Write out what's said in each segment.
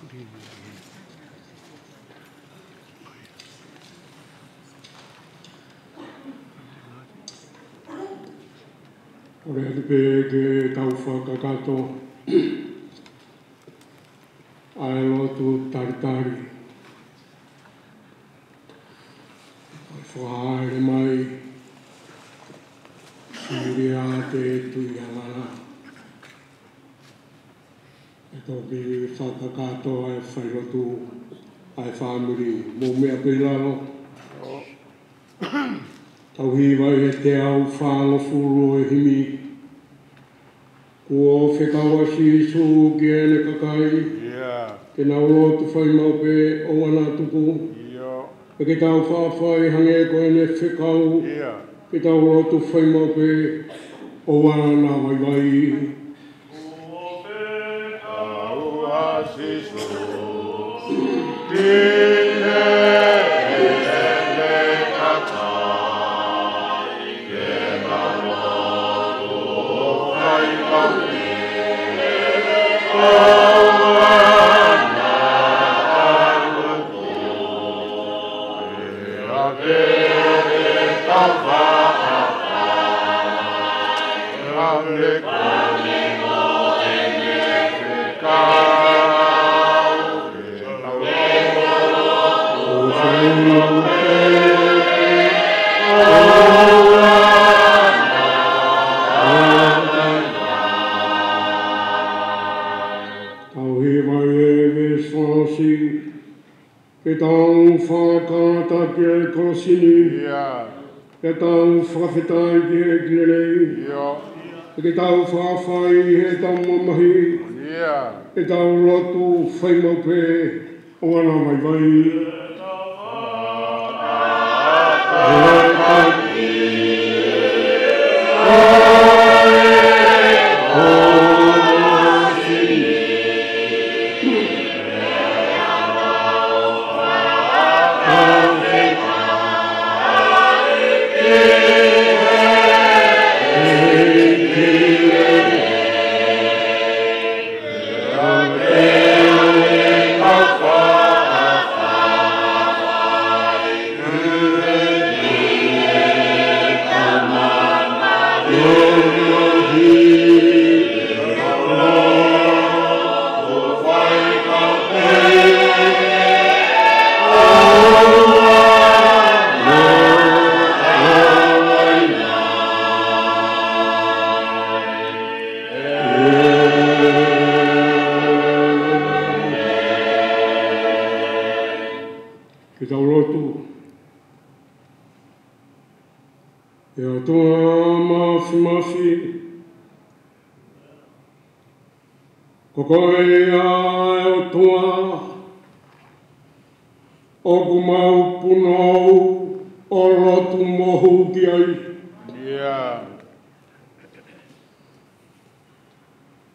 Ore atu pe ke tau whakakato ai lotu taritari. Ai whaare mai siri a te tui angana. E toki whakakato ai whairotu ai whamiri mō mea pilano. Tau hiwai e te au whāngo furu e himi. Kua whekawa si su ki ene kakai. Ke nau lotu whai mau pe o wana tuku. E ke tau whawhai hange ko ene whekau. Ke tau lotu whai mau pe o wana vai vai. Kua whekawa si su ki Ke tau whakata ki e kosini. Ke tau whakawhetai ki e kilelei. Ke tau whawhai he tau mamahi. Ke tau lotu whai mau pe o ana mai vai.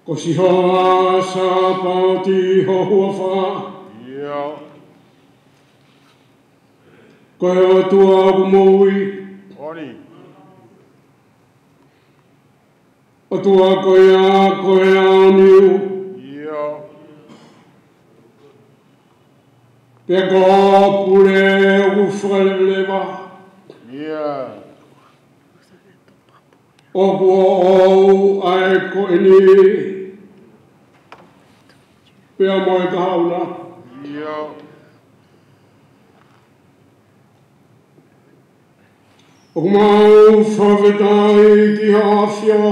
Ko si hoa sa pāti ho hua wha. Ko e atua aku moui. Atua ko e aniu. Te ko pure u whalelewa. O kua au ai ko eni. Pea moe ka hauna. O mau whawhetai ki hawhia.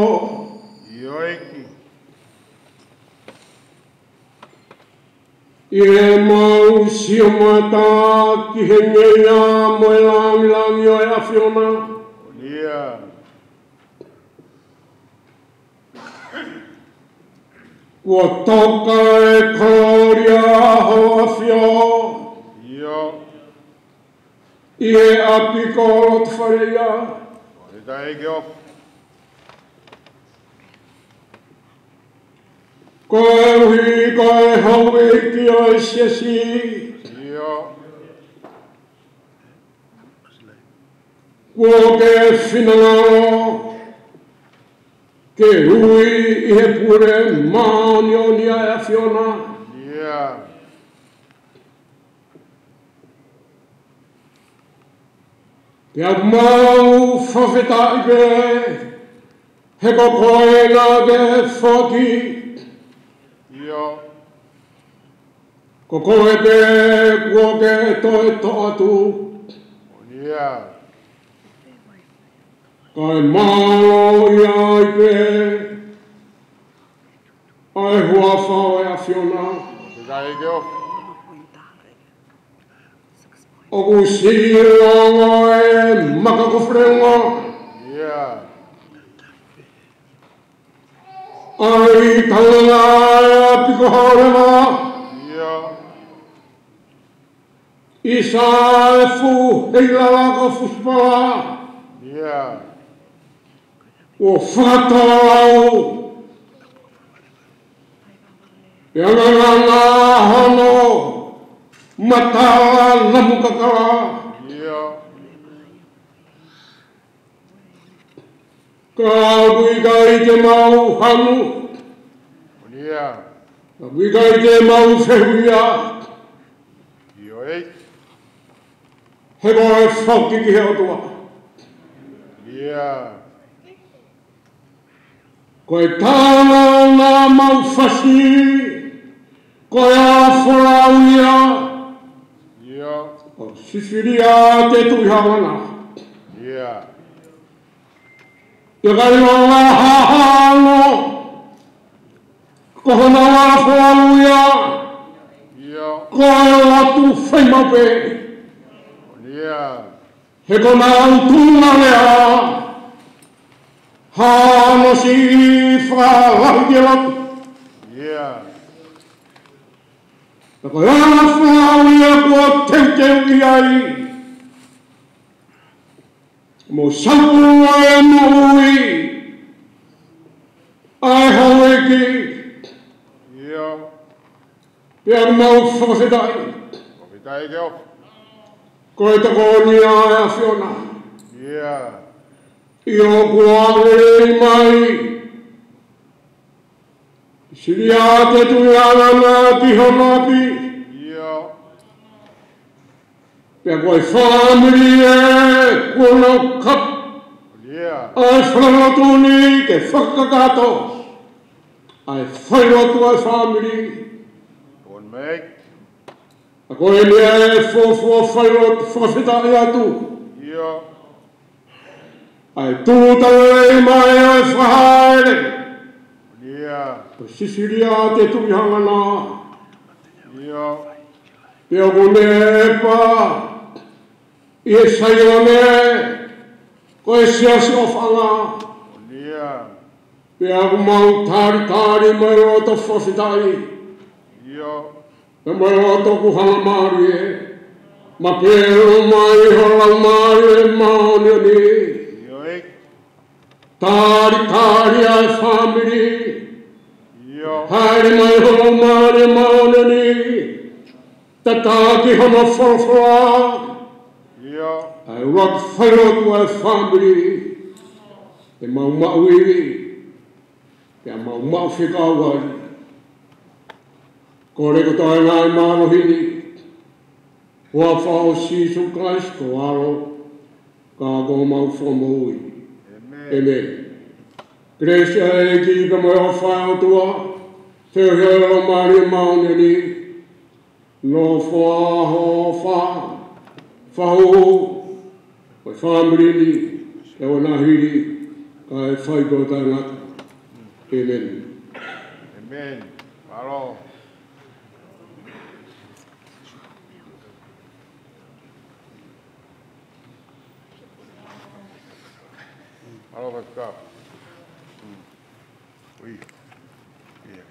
I e mau siomata ki he ngeia moe langi o e awhiona. Kua toka e kauria ho awhia. I e api ko rotu whareia. Ko e uhi ko e haue ki o e siasi. Kua ke whinangaro. Ke hui I he pure maani o nia e awhiona. Pia mau whawhetai pe, he ko koe nā ke whaki. Ia. Ko koe pe kua ke toi to atu. Ia. Kai mau ia i pe, ai hua whao e a Fiona. Kai ke o. O ku sirongo e makakofrengo. Ia. Ai talanga e piko haurema. Ia. Isa e fu heilala ka fuspala. Ia. O whakatau. E anganganga hono. Matawa namu kakara. Ia. Ka wikai te mau hanu. Ia. Ka wikai te mau whewia. Io e. He koe whauki ki hea toa. Ia. Koe tāna nā mau whasi. Koe a whorauia. Ia. O sisiria te tuihangana. Ia. Te kai o ngā hahano. Kohona ngā whorauia. Ia. Koe atu whaimape. Ia. He kona autunga lea. Hano si whalahi latu. Ia. Ka koe ana whauia kua teuteu i ai. Mo saua e mui. Ai hau e ki. Ia. Pea mau whawhetai. Kai ke o. Koe tako nia e a Fiona. Ia. I o kua rei mai. Siria te tuiangana ki honapi. Ia. Pea koe whamiri e kua nau kap. Ia. Ai whanatuni ke whakakato. Ai whairotu ai whamiri. On mei. A koe mea e fōfua whairotu whawhetai atu. Ia. Ai tūtare mai ai whahaere. Ia. Ko sisiria te tuihangana. Ia. Pea kone e pā. I e saione. Ko e siasi o whanga. Ia. Pea ku mau tāri mai o to whawhetai. Ia. E mai o to ku hanga maari e. Ma pēro mai holau maari e maoni ni. Io e. Tāri ai whamiri. Ia. Haere mai holau maari e maoni ni. Tataki hana whawhara. Ia. Ai rak whairotu ai whamiri. E mau maui. Pea mau mau whikau ai. Ko reko tai ngai mārohini. Hoa whao Sisu Christ ko aro. Ka ko mau whamoi. Amen. Grecia e ki ka mai o whao tua. Te heo mari maune ni. No wha ho wha. Whao. Koi whamiri ni. E o nahiri. Ka e whaiko tai ngata. Amen. Amen. Paro. Paro vai ficar. Ui. Yeah.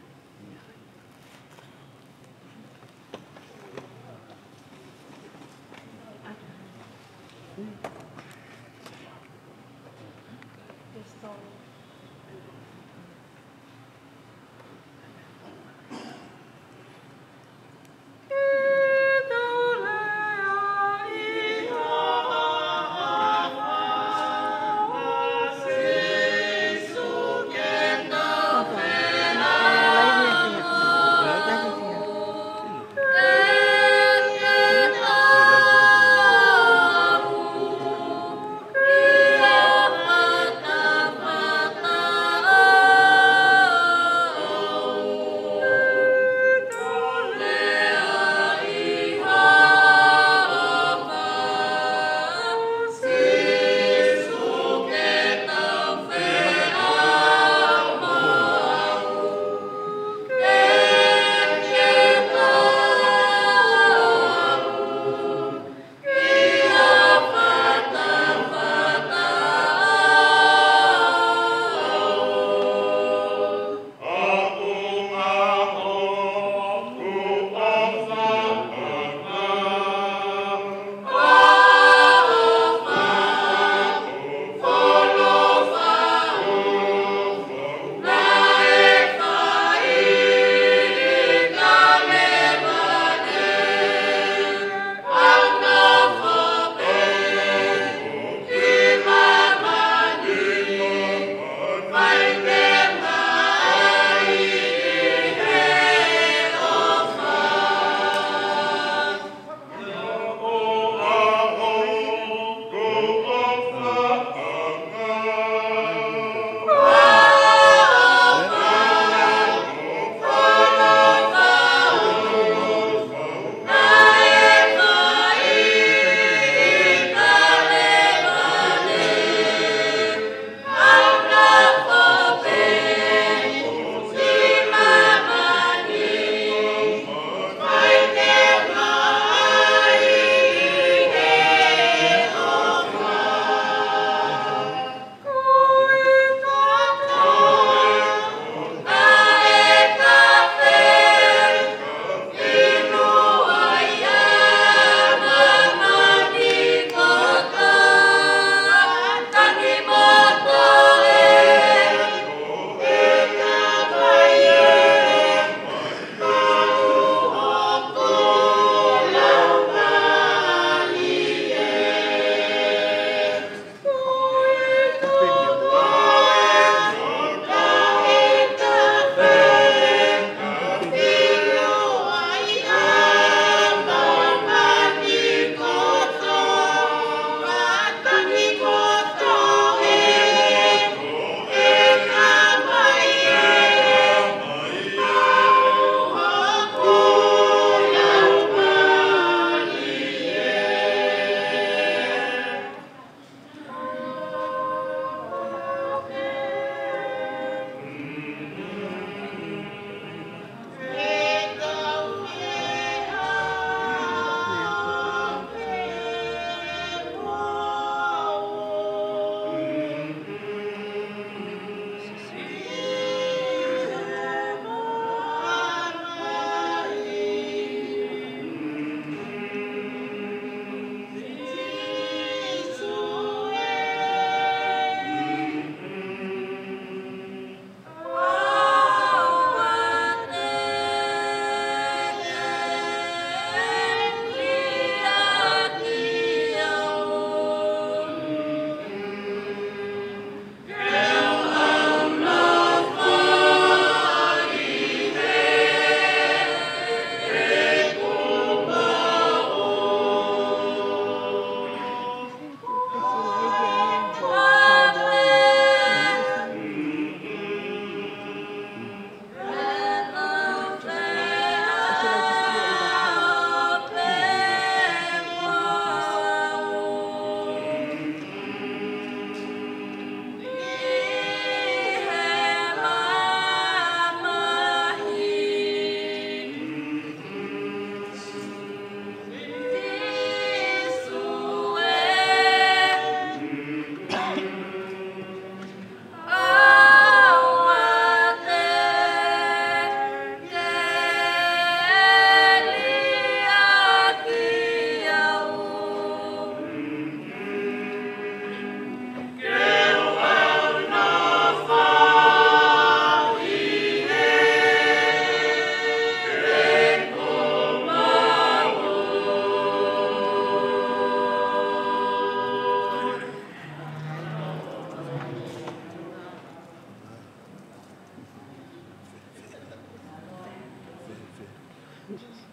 Offer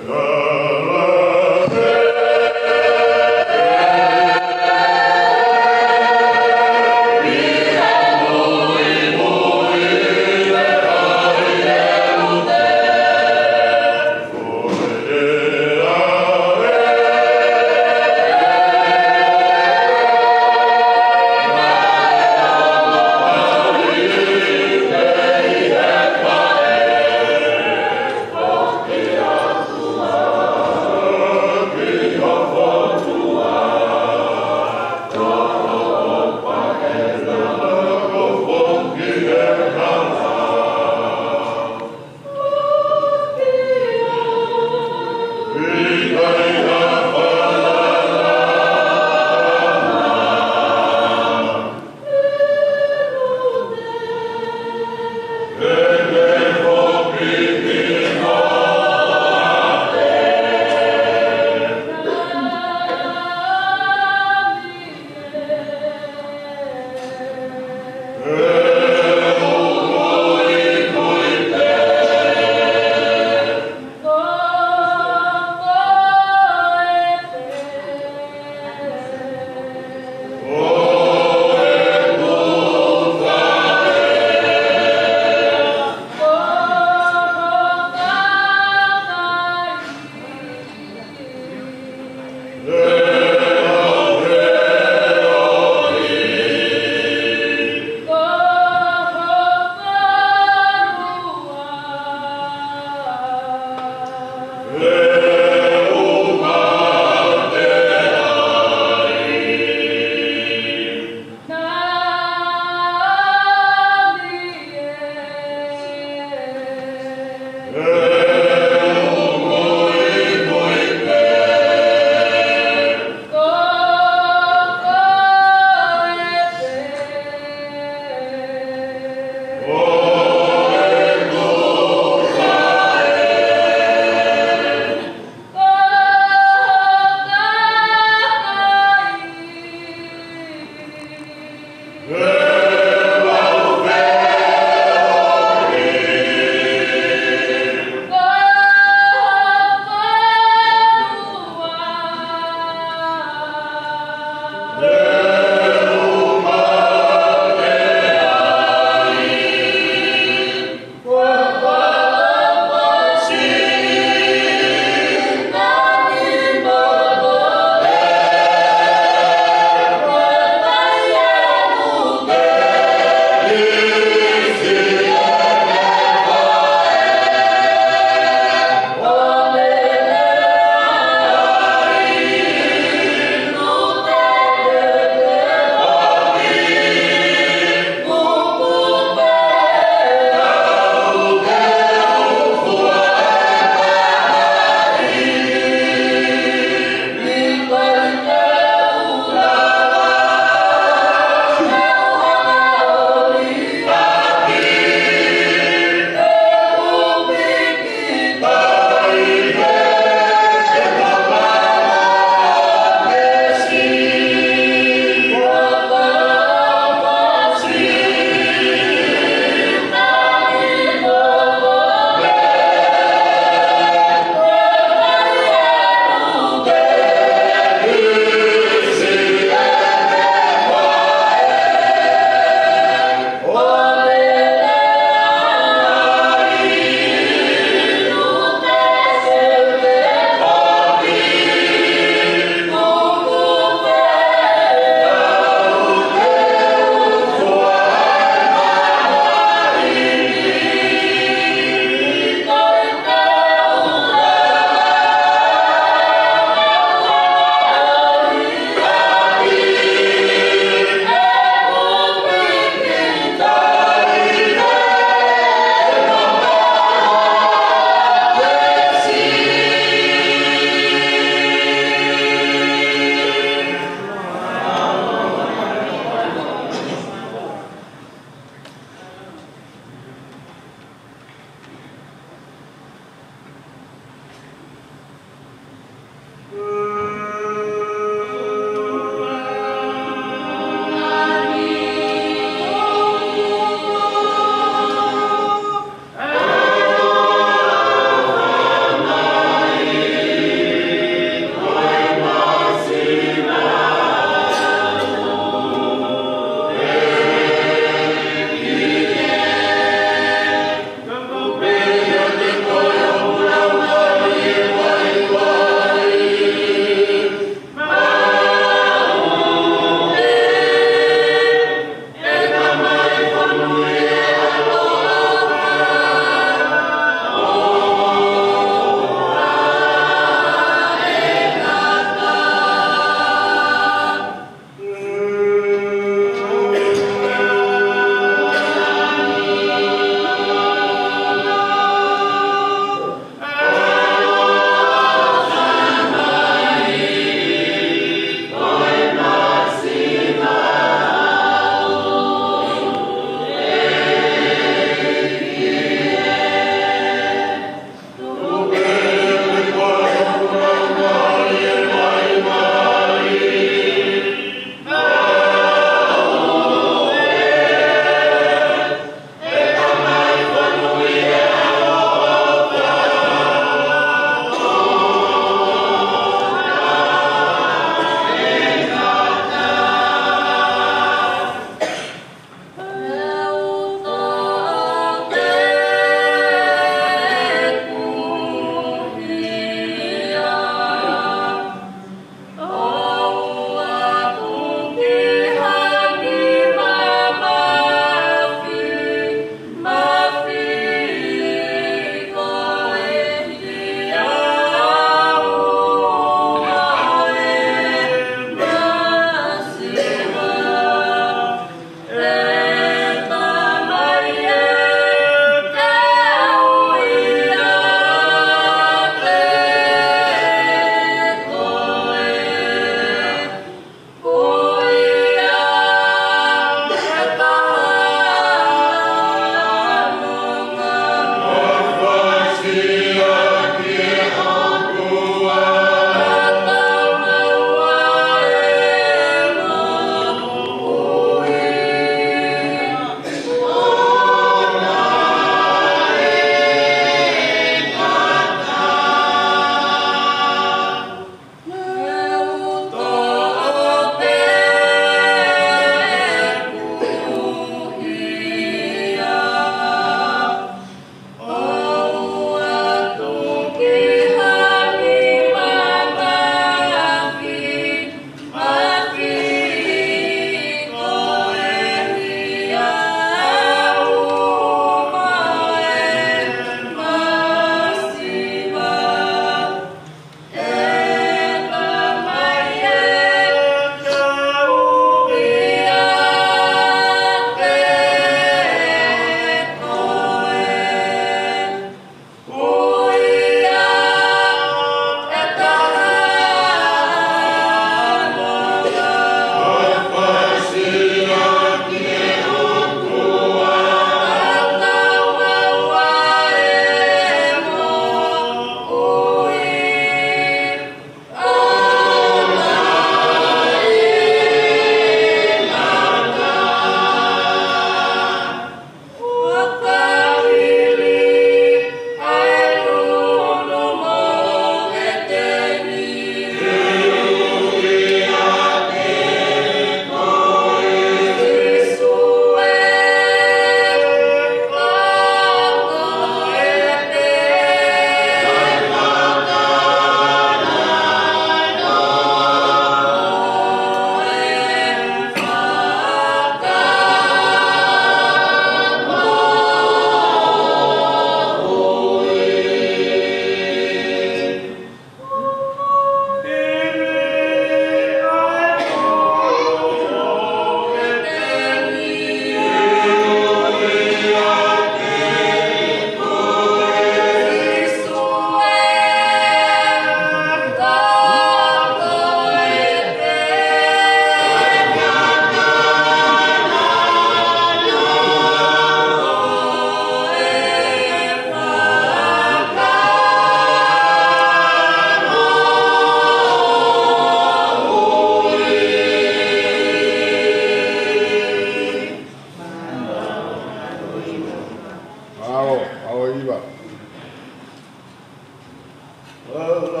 Bye.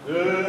Yeah.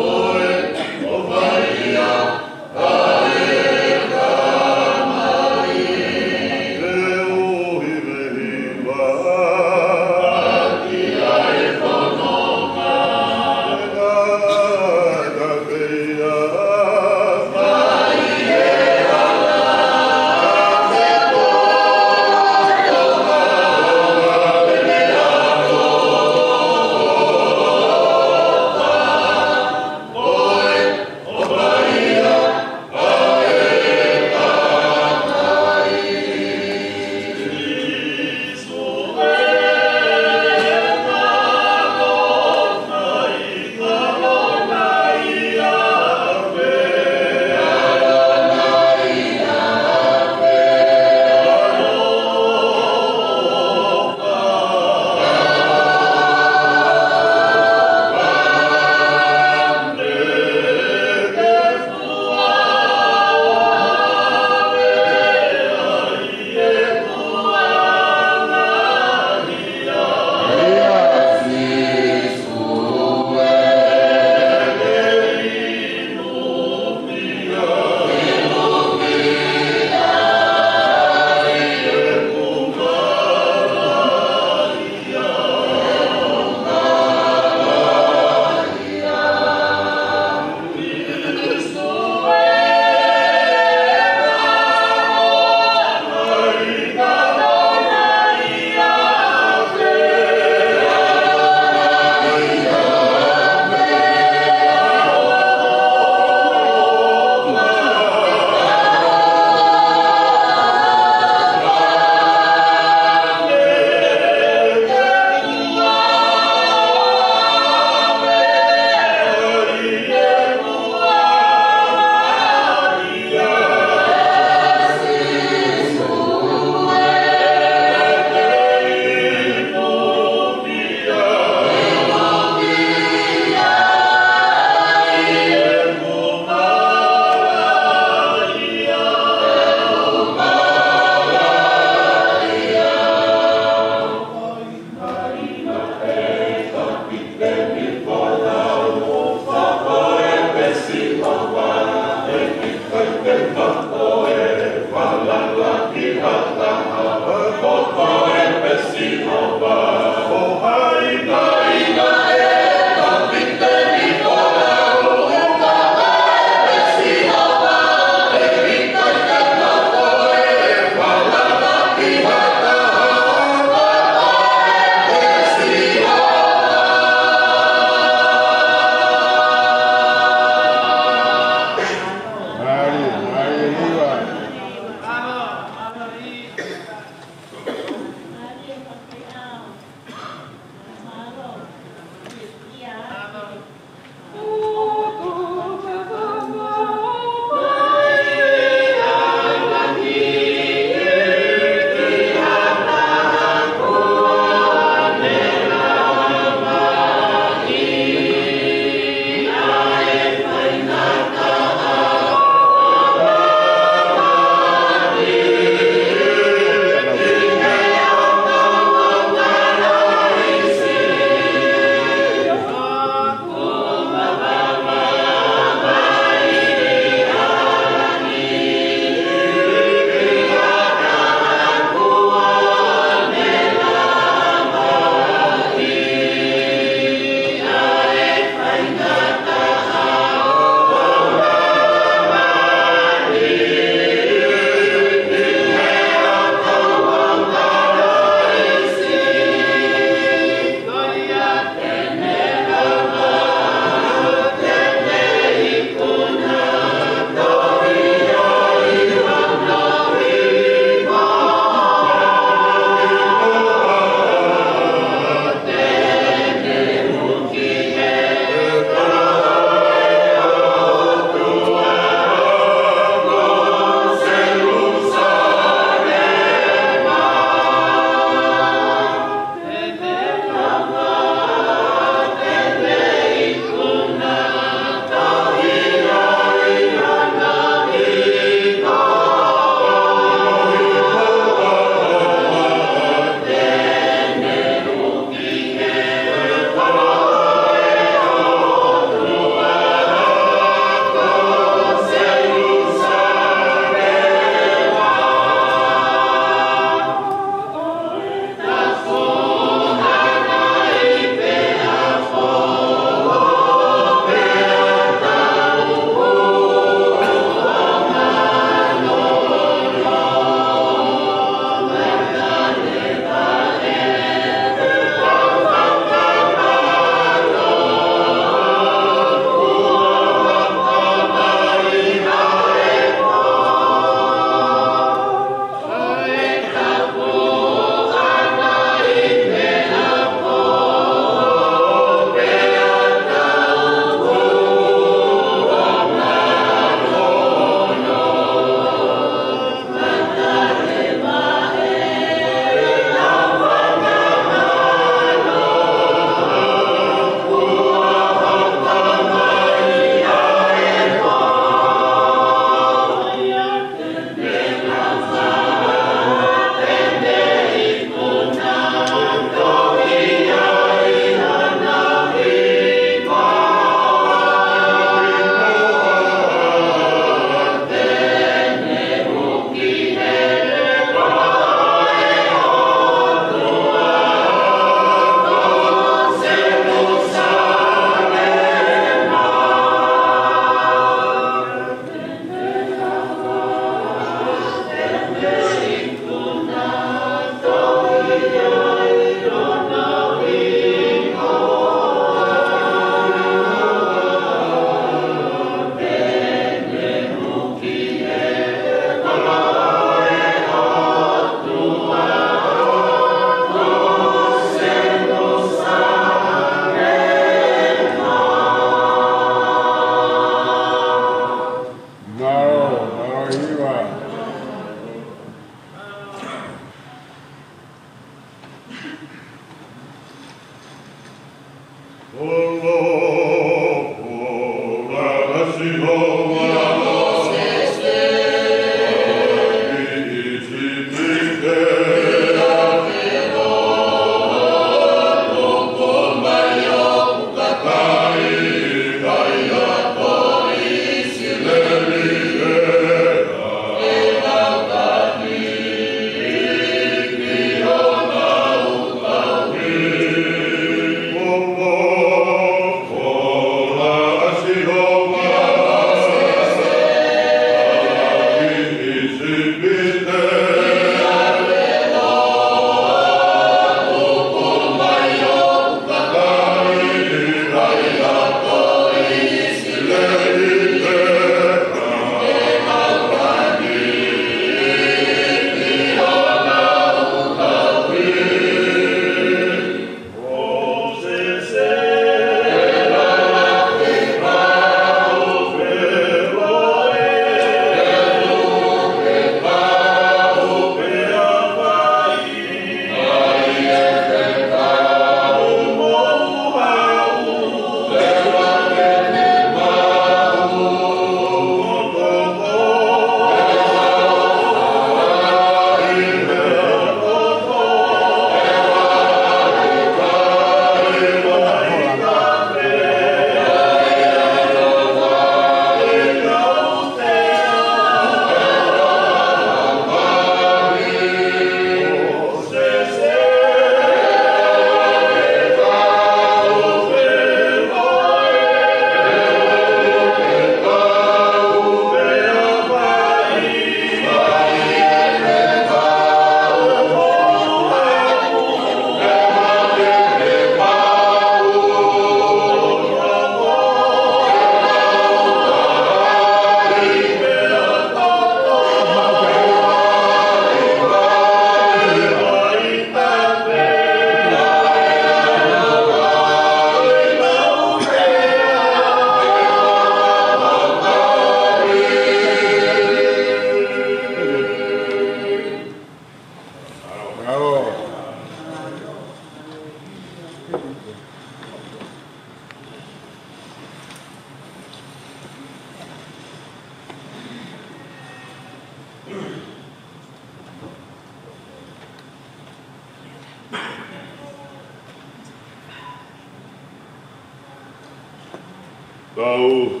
Tau,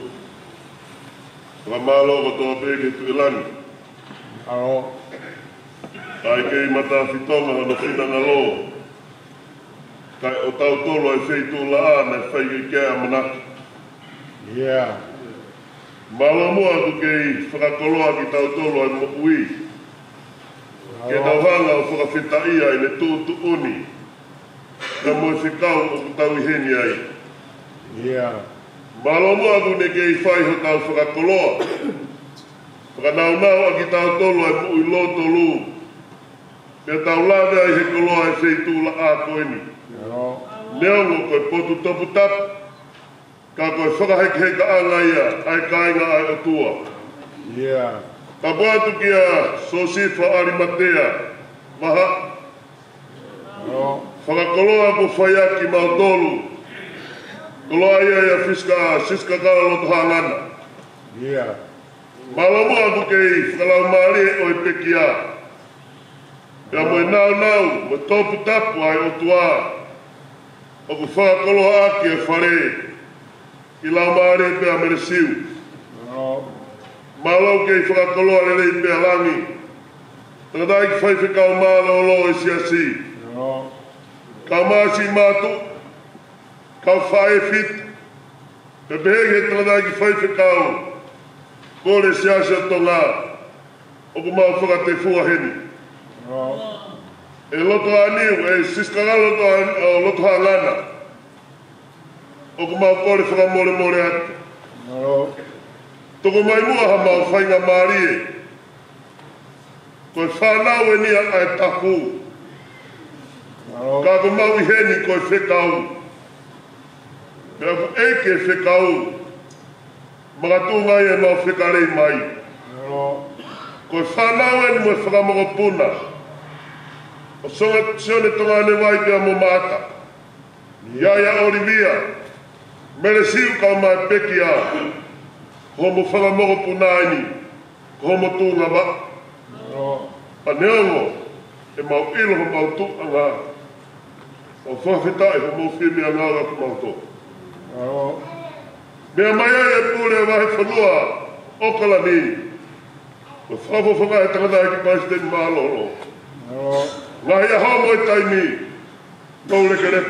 Ramalo ko tō pēke tu ilani. Ao. Kai kei mata whitonga hana whina ngalo. Kai o tau tolo ai wheitu la āna whai ke kia manaki. Yeah. Malo mua tu kei whakakoloa ki tau tolo ai mokui. Ke tau hanga o whakawhitai ai ne tūtu uni. Ka moe whikau o tau heni ai. Yeah. Malo mua tu ne kei whai ho tau whakakoloa. Whakanau a ki tau tolo ai mui loto lu. Ke tau lawe ai he koloa ai wheitu la ā koeni. Neongo koe potu topu tapu. Ka koe whakaheke he ka anga ia, ai kainga ai o tua. Yeah. Ka buatu ki a Sosifa Arimatea, maha. Whakakoloa ko whaiaki mautolu. Koloa ia ia Siska kala loto hangana. Yeah. Malamu aku kei whakalau maari o i pekia. Ka moe nau, mo topu tapu ai o tua. O ku whakakoloa aki e whare. I lau maare pēr mere siu. Mālau kei whakakoloa lelei pēr langi. Takatai ki whaiwhikau mālo lo e siasi. Ka māsi mātu. Ka whae fit. Pe behege takatai ki whaiwhikau. Kore siasi o tonga. O ku mau whakate fua heni. E loto aniu, e siskanga loto hangana. O ku mau kore whakamore atu. Toko mai mua ha mau whainga maari e. Koe whanau e nia ai taku. Ka ko mau i heni koe whekau. Pea ku eike whekau. Magatunga e mau whekarei mai. Koe whanau e ni mo whakamogo puna. O songa sione tonga ne wai pia mo mata. Iaia Olivia. Mere siu kau mai peki a. Ko mo whakamogo punaini. Ko mo tūnga ba. A neongo. E mau ilo ho mau tuanga. O whawhetai ho mau whimi a ngāga ku mau tō. Mea mai ai e pūre wahe whanua. Okala ni. O whawhawhanga e tangatai ki paisteni mālolo. Ngahi a hao moi taimi. Mau lekere.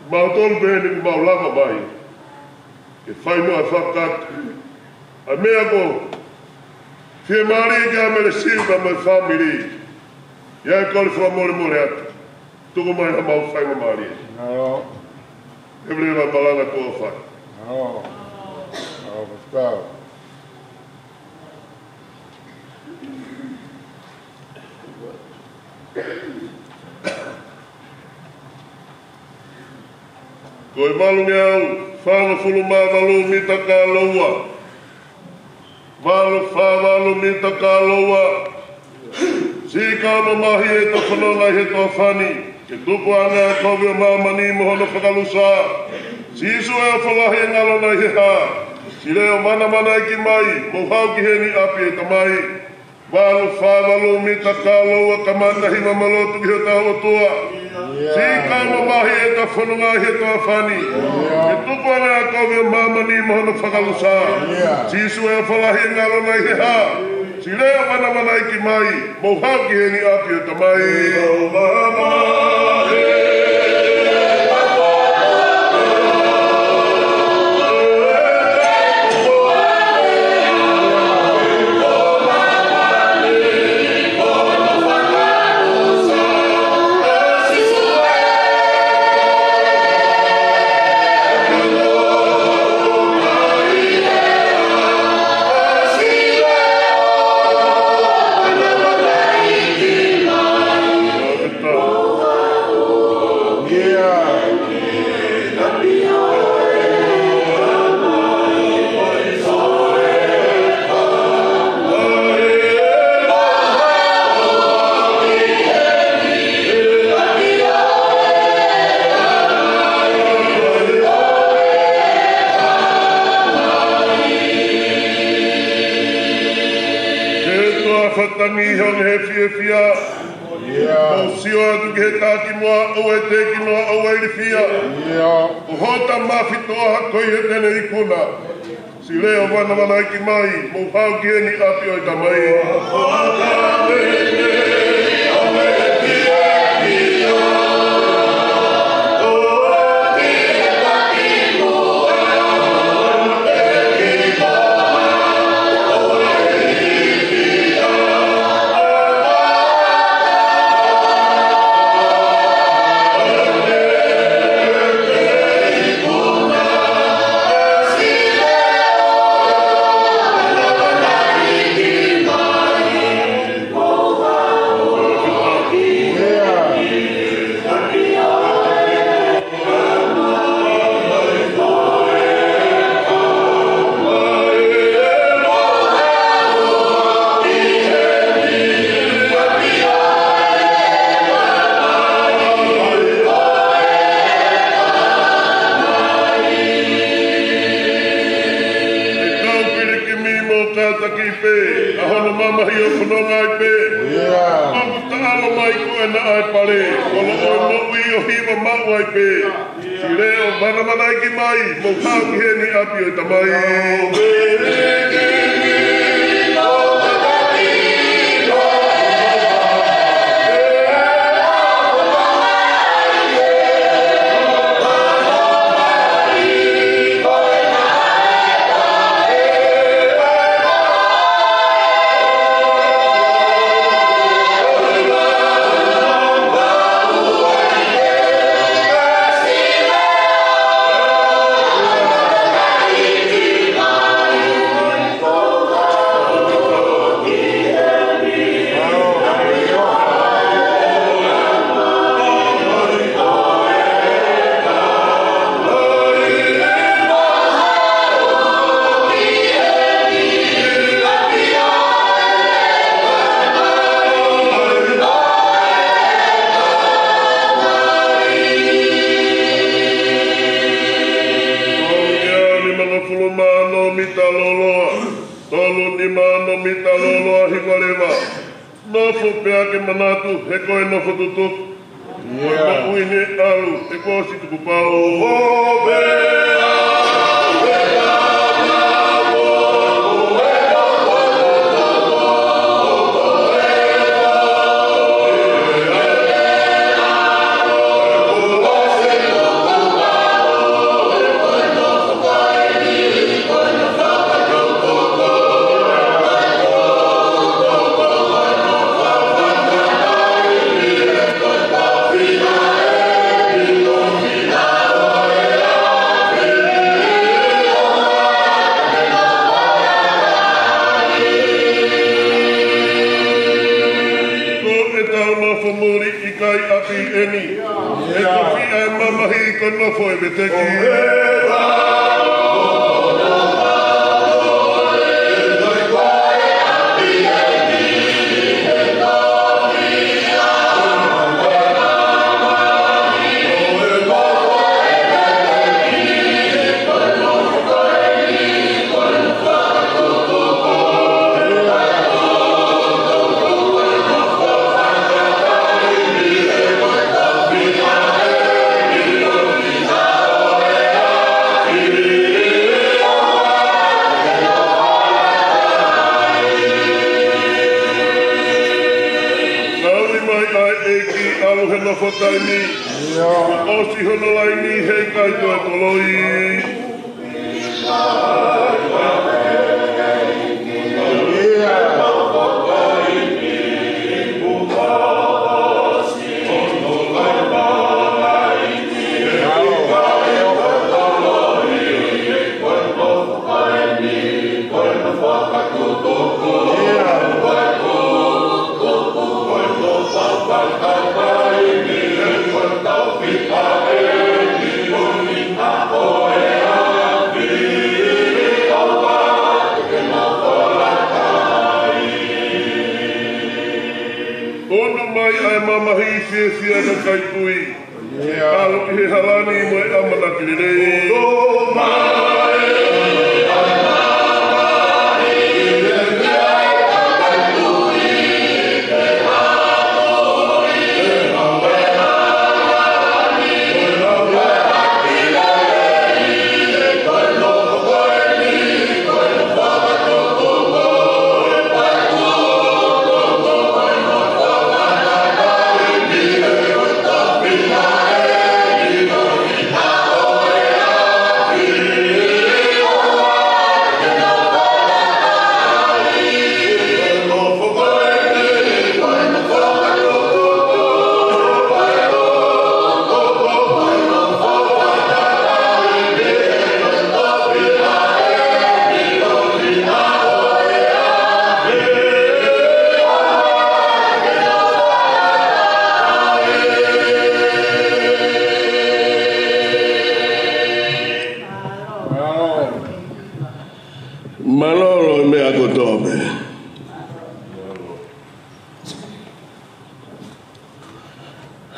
Mau tolu beheni ku mau lama mai. E whai noa whakatu. A mea ko. Whia maari e kia mere siu ka mai whamiri. Ia e kore whamore atu. Tuko mai ha mau whainga maari e. E vile wa balanga kua whai. Pascal. Koe malungi au, whanga fulu māwalu mita ka loua. Whāwalu mita ka loua. Si ka mamahi e to whanonga he to whani. Ke tupu anga e kovi o mamani mohono whakalusa. Si isu e o whalahi e ngalo nei he ha. Si leo mana e ki mai, mo hau ki heni api e tamai. Whāwalu mita ka loua ka matahi mamalotu ki ho taho tua. Si ka mamahi e ta whanonga he to whani. Ke tupu anga e kovi o mamani mohono whakalusa. Si isu e o whalahi e ngalo nei he ha. Si leo mana e ki mai, mo hau ki heni api e tamai. Whatangi hong he fia. O sio atu ke taki moa o e te ki noa o e rifia. O hota mawhitoa koi he tene i kuna. Si leo wana wana ki mai, mo hau ki eni api o i tamai. O hata tene o e kia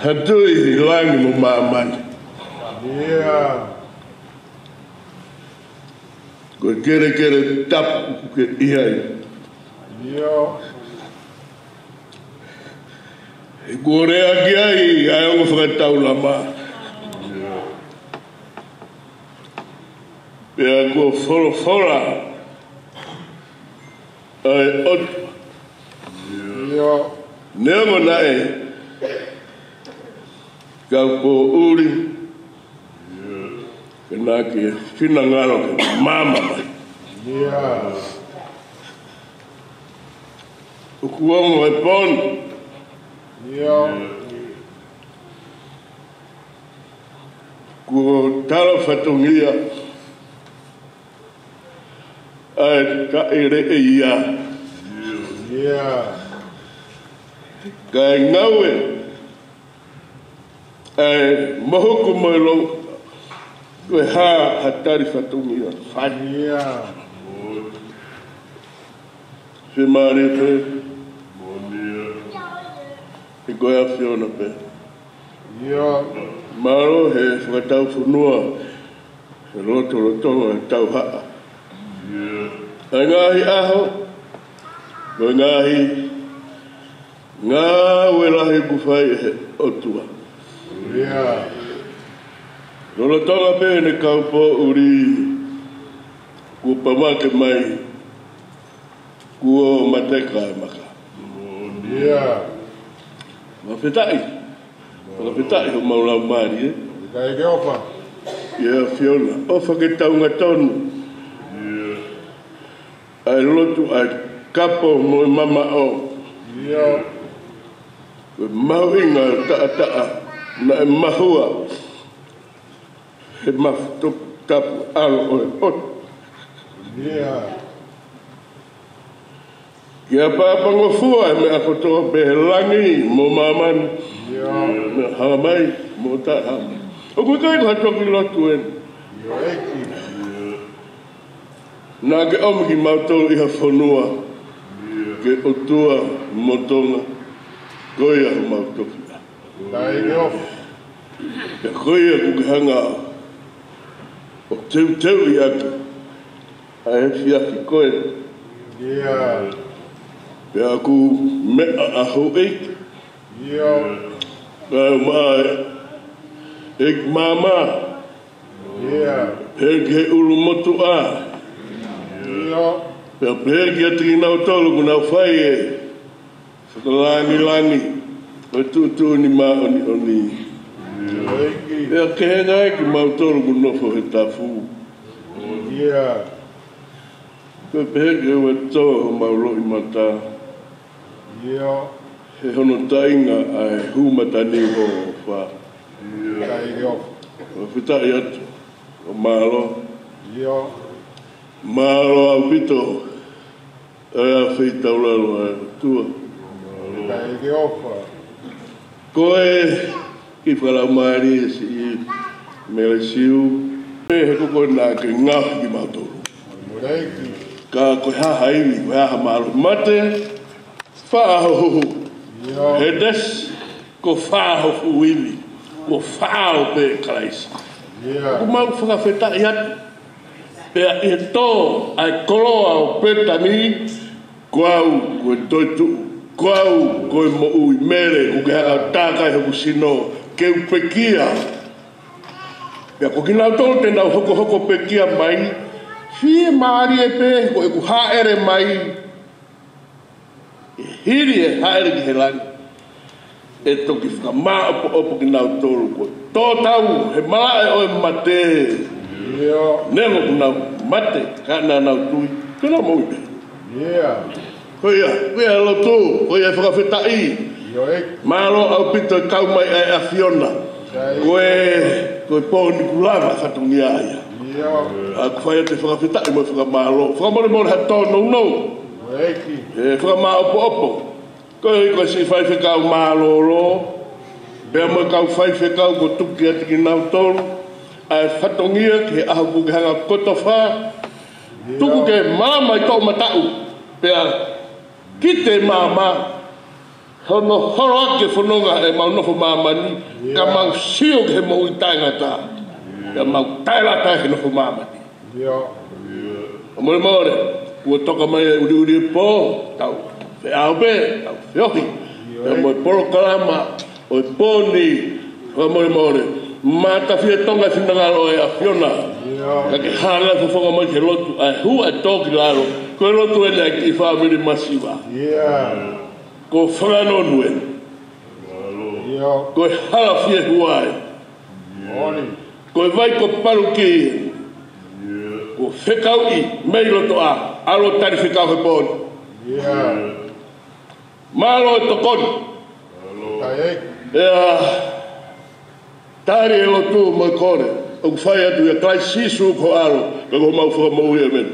Hatui langi mo mamani. Ko kere tap ke ihai. Ko rea ki ai o whakatau lama. Pea ko whora ai otu. Neo nae ka po uri kena ki whina ngaro ke mama mai. Ukuongo e pon. Ko tala whatungia ai ka ere e ia. Ka ngawe ai mahoko mai lo ko hatari whatungia whania se mare pe i koe a whiona pe maro he whakatau whunua he roto e tau haa ai ngahi aho ko ngahi ngā welahi kuwhai he otua. Rola tonga pe ne kaupo uri ku pamake mai kuo mateka e maka. Mawhitai ho maulau maari e. Kai ke opa. Ia Fiona. Ofa ke taunga tonu. Ai lotu ai kapo mo mama o. Mau inga taa na e mahua he maftok tapu alo o e ot. Kia pāpango fua me akotoa behelangi mo mamani me hamai mo ta hamai. O kui kai ko hatoki lotu en. Nā ke omiki mautolo iha whanua ke otua motonga koia o mautoki. Ke koia ku ke hanga o teu i atu a e fiaki koe. Pe aku mea aho eik. Kai mai eik mama. Pe ke ulu motu a. Pe ki ati nau tolu ku nau whai e whakalangi o tutu ni ma oni pe ke henga e ki mau tolu ku nofo he tafu pe ke ue tō mau roi mata he hono tainga ai humatani ho wha o whitai atu o Malo au pito e a whitauraro e tua. Koe ki whalau maari e si mele siu. He koko nā ke ngahu ki mautoro. Ka koe haha iwi, koe haha malo. Mate, whaahoho. He des, ko whaahoho iwi. Ko whaao pe kalaisi. Ko mau whakawhetai atu. Pea e tō ai koloa o petani kuau koe toitu kuau koe mo ui mere ku ke haka tākai hoku sino ke upekia pea ko ki nau tō te nau hoko pekia mai fie maari e pe ko e ku haere mai e hiri e haere ki he langi e toki whaka maa opo ki nau tōru koe tō tau he malae o e mate Nemo kuna mate kana na tui kana mo ibe. Koia, koia lo tu, koia whakawhetai. Malo au pito kau mai ai a Fiona. Koe pōni kulawa whatungia aia. A kwhai te whakawhetai mo whakamalo. Whakamore mo ha tōno no. Whakamā opo. Koe si whaiwhekau malo ro. Bea mo kau whaiwhekau ko tuki ati ki nau tōru. Ai whatongia ke ahu ku hanga kotowha tuku ke mama i tau matau pea ki te mama hono horo ke whanonga e maunofo mamani, ka mau sio ke mo i taingata, ka mau tailata he nofo mamani. Amore maore, ua toka mai e uri po, tau fe aube, tau whiohi, e mo polo kalama, o e poni, amore maore, mata fia tonga finangalo e a fiona, ka ke hala fufonga mai ke lotu, ai hu ai toki laro, koe lotu e nea ki i whaamiri masiwa. Ko whangano nue. Ko hala fia huai. Ko vai ko paru ki. Ko whekau i mei loto a. Alo tari whekau he pōni. Malo e tokoni. Tari e lotu mo kore. O whai atu ia klai sisu ko alo. Ka ko mau whakamau ia meni.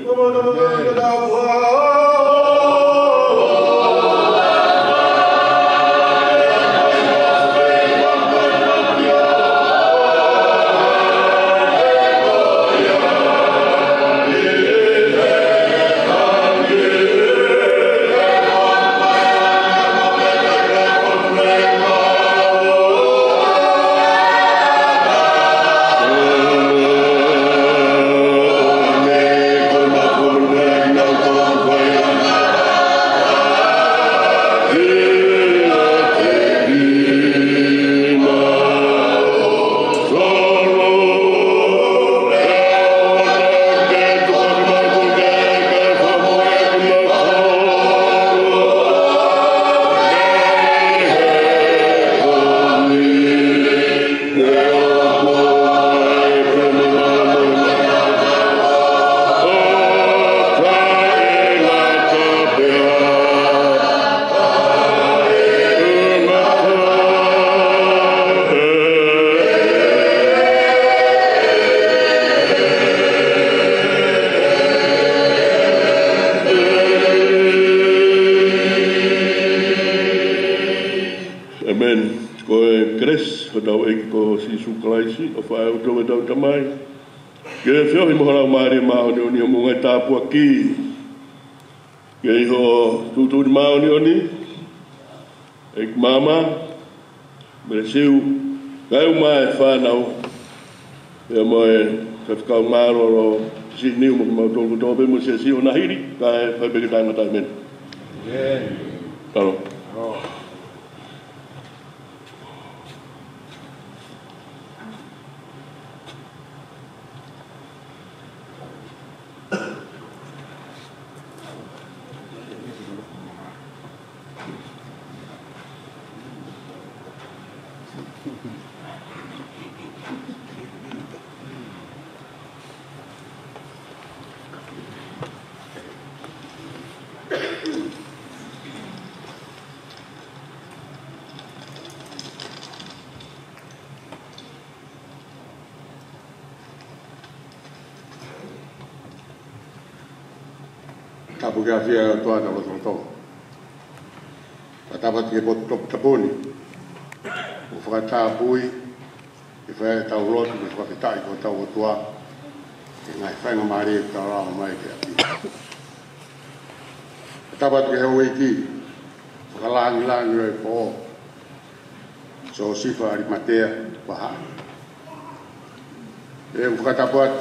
Ki ke ho tutu di mau ni oni ek mama meresiu kai mai fa nau e mai ka ka maro ro si ni mo to to be mo se si ona hiri kai fa be ka na men talo tapu kia fia toa na loto loto. Tapat ke pot top taponi. O whakata pui, e whae tau lotu, e whaketai ko tau o toa, e ngai whaenga maari e tau rama mai ke api. Tapat ke hau eiki, whakalangi o e po, so sifa ari matea, waha. E whakatapat,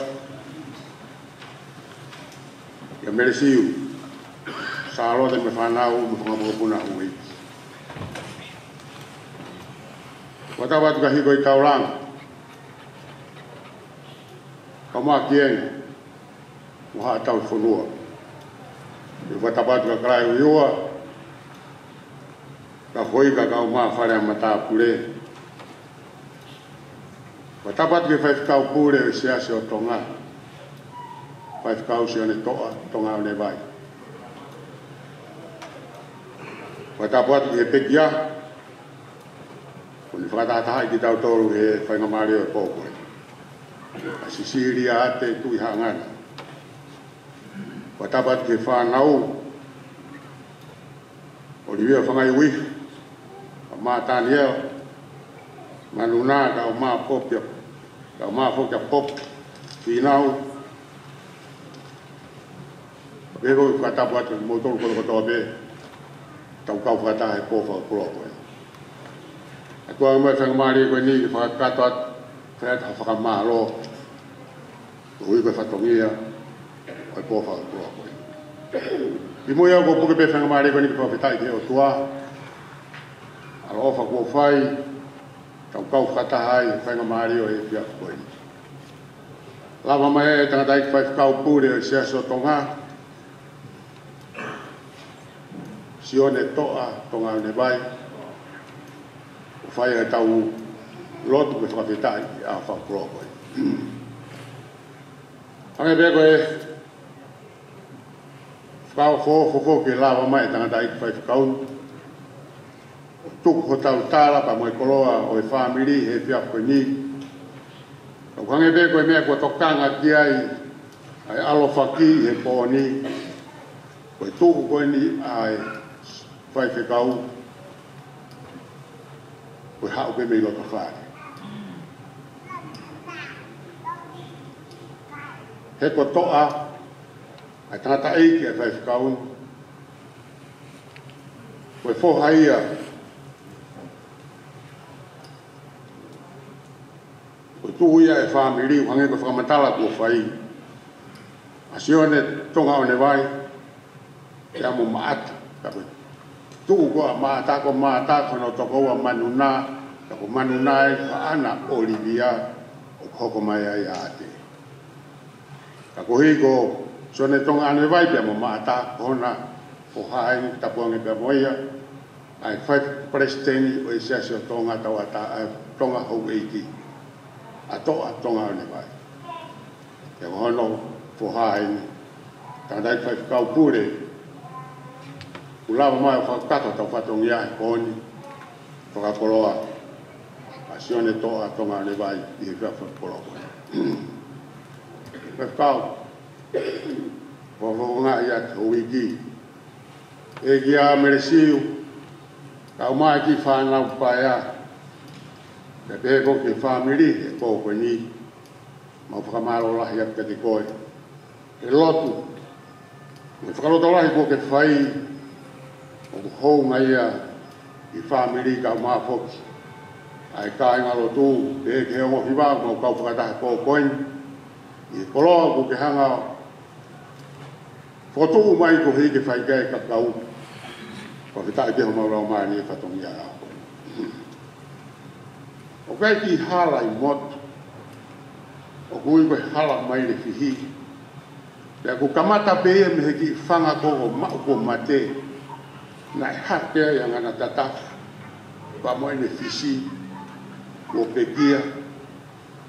ia meresiu, sa alota me whanau, me whangapuna hui. Watawatu ka hiko i tauranga. Ka maa kienga, muha tau whanua. I watawatu ka krai uiua, ka hoi ka kau maa whare a mata pure. Watawatu ke whaifkau pure o siasi o tonga. Whaifkau si ane toa, tonga o ne vai. Watawatu ke pekia, Kuni whakatataha ki tau toru he whainga maari o e pōpore. A sisiri a ate tui hangana. Watapat ke whanau. O liwea whangai ui. A maa tāni eo. Manuna ka o maa popia. Ka o maa fokea pop. Tinau. Pego i whakatapat mo toru koto kotoa pe. tau kau whakata he kōwha kuro koe. E kua mai whangamari koe ni whakatoat whakata whakamaro hui koe whatongia o kōwha kuro koe. I mui au ko puke pe whangamari koe ni whawhetai ke o tua alo ofa kua whai tau kau whakata hai whangamari o e pia koe. Lava mai e tangata i whai whakau pūre o sia so tonga sione toa tonga ne vai o fai e tau lotu ke whakawhetai a whakuro koe. Hange pia koe whakau fōfō ke lava mai tangata i whai whakau tuku ho tau tāra pa moe koloa o e whamiri he pia koe ni. Hange pia koe mea kua tokanga ki ai alo whaki he pōni koe tuku koe ni ai whai whekau koe hao pe mei loto whare. He ko toa ai tangata eiki ai whai whekau koe whohaia koe tuhuia e whamiri hange koe whakamatala kua whai asione tonga o ne vai e amo maata ka koe tuku koa maata ko maata kono toko ua manuna tako manuna e whaana Olivia o hoko mai ai ate tako hiko sone tonga ane vai pia mo maata kona o hae tapuange pia moia ai whai presteni o isiasi o tonga tawata tonga hou eiki a toa tonga ane vai e hono o hae tandai whai kau pure Ulava mai o whakakato tau whatongia e koni, whakakoloa, a sione toa tonga ne vai i he whea whakakoloa koe. Whakakau, whakakau i atu o wiki, e ki a meresiu, kau mai ki whanau paia, e peheko ke whamiri e kō koe ni, mau whakamaro lahi atu kati koe. E lotu, e whakaloto lahi ko ke whai, o hou ngai i whamiri ka maa foki. Ai ka ingalo tū, e ke hongo hiwa, mau kau whakatahe kō koin. I koloa ku ke hanga, whotu mai ko hei ke whaikai ka kau. Ko ke tae ke ho maurau mai ni e whatongi a au. O kai ki hala i motu, o kui koe hala mai le whihi. Pea ku kamata pēia me he ki whanga ko o mau ko mate, nai hate ai angana tatafu, pa moe ne fisi, o pekia.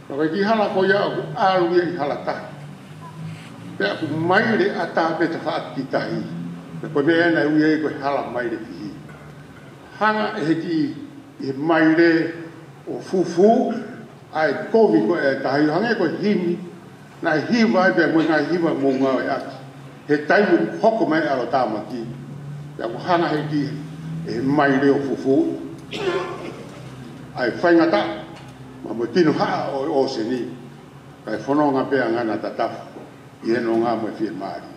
Naka ki hala ko ia aku alu ia i hala tahi. Pea aku maire ata peta whaat ki tahi. Na koe mea ena ui ei koe hala maire fihi. Hanga e heki i maire o fufu, ai kovi koe e tahi. Hanga e koe himi, nai hiva e pea koe ngai hiva mō ngau e aki. He taimu hoko mai alo tāmaki. Ya ko hanga heki e mai leo fufu ai whaingata ma mo tino haa o seni kai whanonga pea ngana tatafu i heno ngā mo e whie maari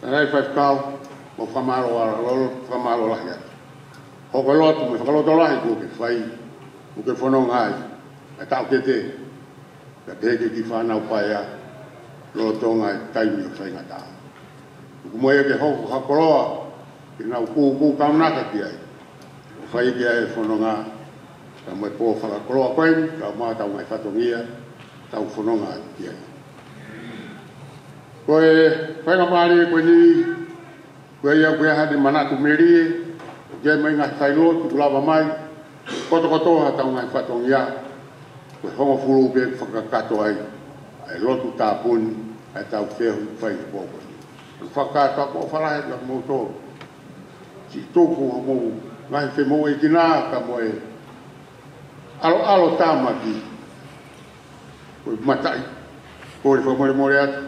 tanai whaifkau mo whamaro lahi atu hoko lotu me whakaloto lahi ko ke whai ko ke whanonga ai ai tau ke te ka peke ki whanau paia lotonga e taimi o whaingata ko mo e ke hoko hakoroa ki nau kūkū kaunaka ki ai. O whai ki ai whanonga, ka mai pō whakakoroa koe, ka maa tau mai whatongia, tau whanonga ki ai. Koe whainga maari koe ni, koe ia koe hadi manatu merie, o kia mai ngai whailotu, kulawa mai, kotokotoha tau ngai whatongia, koe hongo furu pe whakakato ai, ai lotu tāpuni, ai tau whehu whai pōko. Whakakato ako whalahe ka mōtoro. Si tōku ha mou, ngai whe mou e kina ka moe alo tāmaki. Koe matai, koe whamore more atu,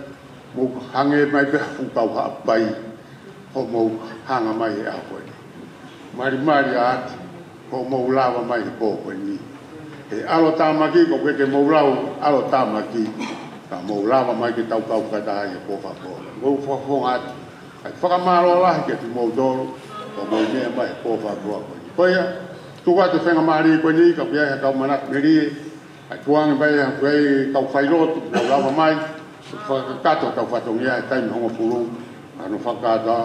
mou hange mai peha whukau haa pai, ho mou hanga mai e a koe. Mari atu, ho mou lawa mai e pō koe ni. E alo tāmaki, ko ke mou lau alo tāmaki, ka mou lawa mai ke tau kau kata hai e pō whakō. Mou whafonga atu, ai whakamaro lahi ke tu mou tōru, o mo me mai ko fa bro ko ya tu wa te fenga mari ko ni ka bia ka mana meri ai tuang bai vai ka fai lot na la mai fa ka to ka fa tong ya tai mo pulu anu fa ka da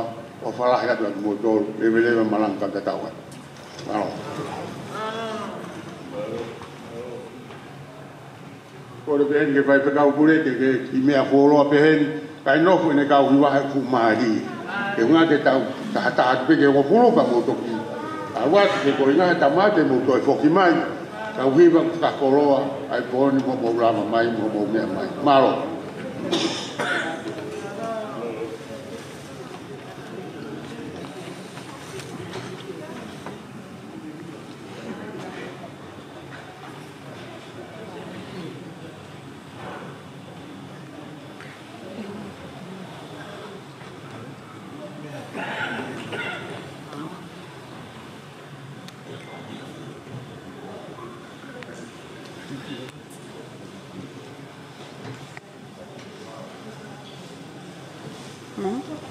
o fa la ya do mo do le le malang ka ta wa ano ko le ben ke vai pe ka pule ke i me a folo pe hen kai no fu ne ka u wa ku mari ke nga ke ta ta pe ke o pulu ka mo to ki a wa ke ko nga ta ma te mo to fo ki mai ka wi ba ka koloa ai po ni mo mo la mai mo me mai malo Yeah.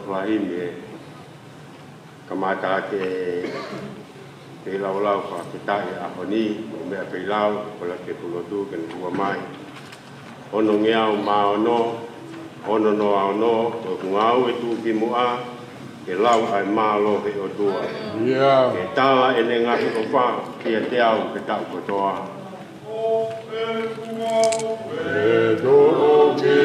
Fahimi kamata ke lau fa kita ya ahoni me pe lau pola ke pulotu kan tua mai ono ngiau ma ono no o ngau e tu ki mua ke lau ai malo he o tua ke tala ene ngatu ko fa ke te au ke tau ko toa e do ke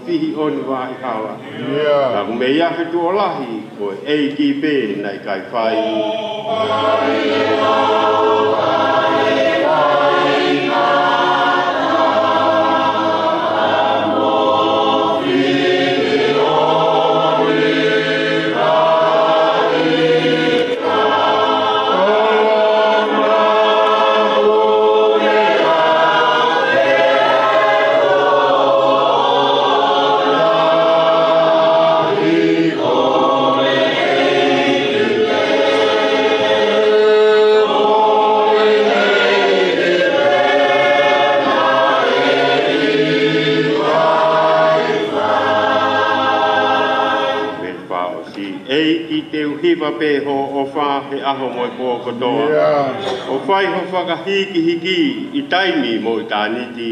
fihi on wa ikawa la me ya fitu olahi ko AGB nai kai fai hiva pe ho o fa he aho mo ko kotoa o fai ho whaka hiki i taimi mo i tāniti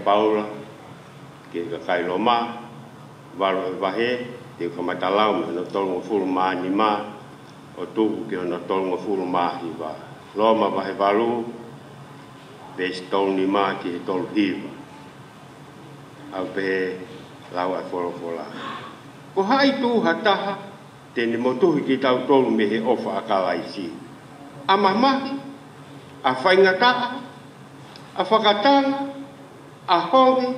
Paula ke ka kai loma valo vahe te kamata lau no tolmo fulu ma ni ma o tu ke no tolmo fulu ma hi va loma vahe valu bestol ni ma ki tol hiva au pe lau a fola ko hai tu hataha te ni motu ki tau tolu me he ofa akalaisi amamahi a faingata a fakatanga a hongi,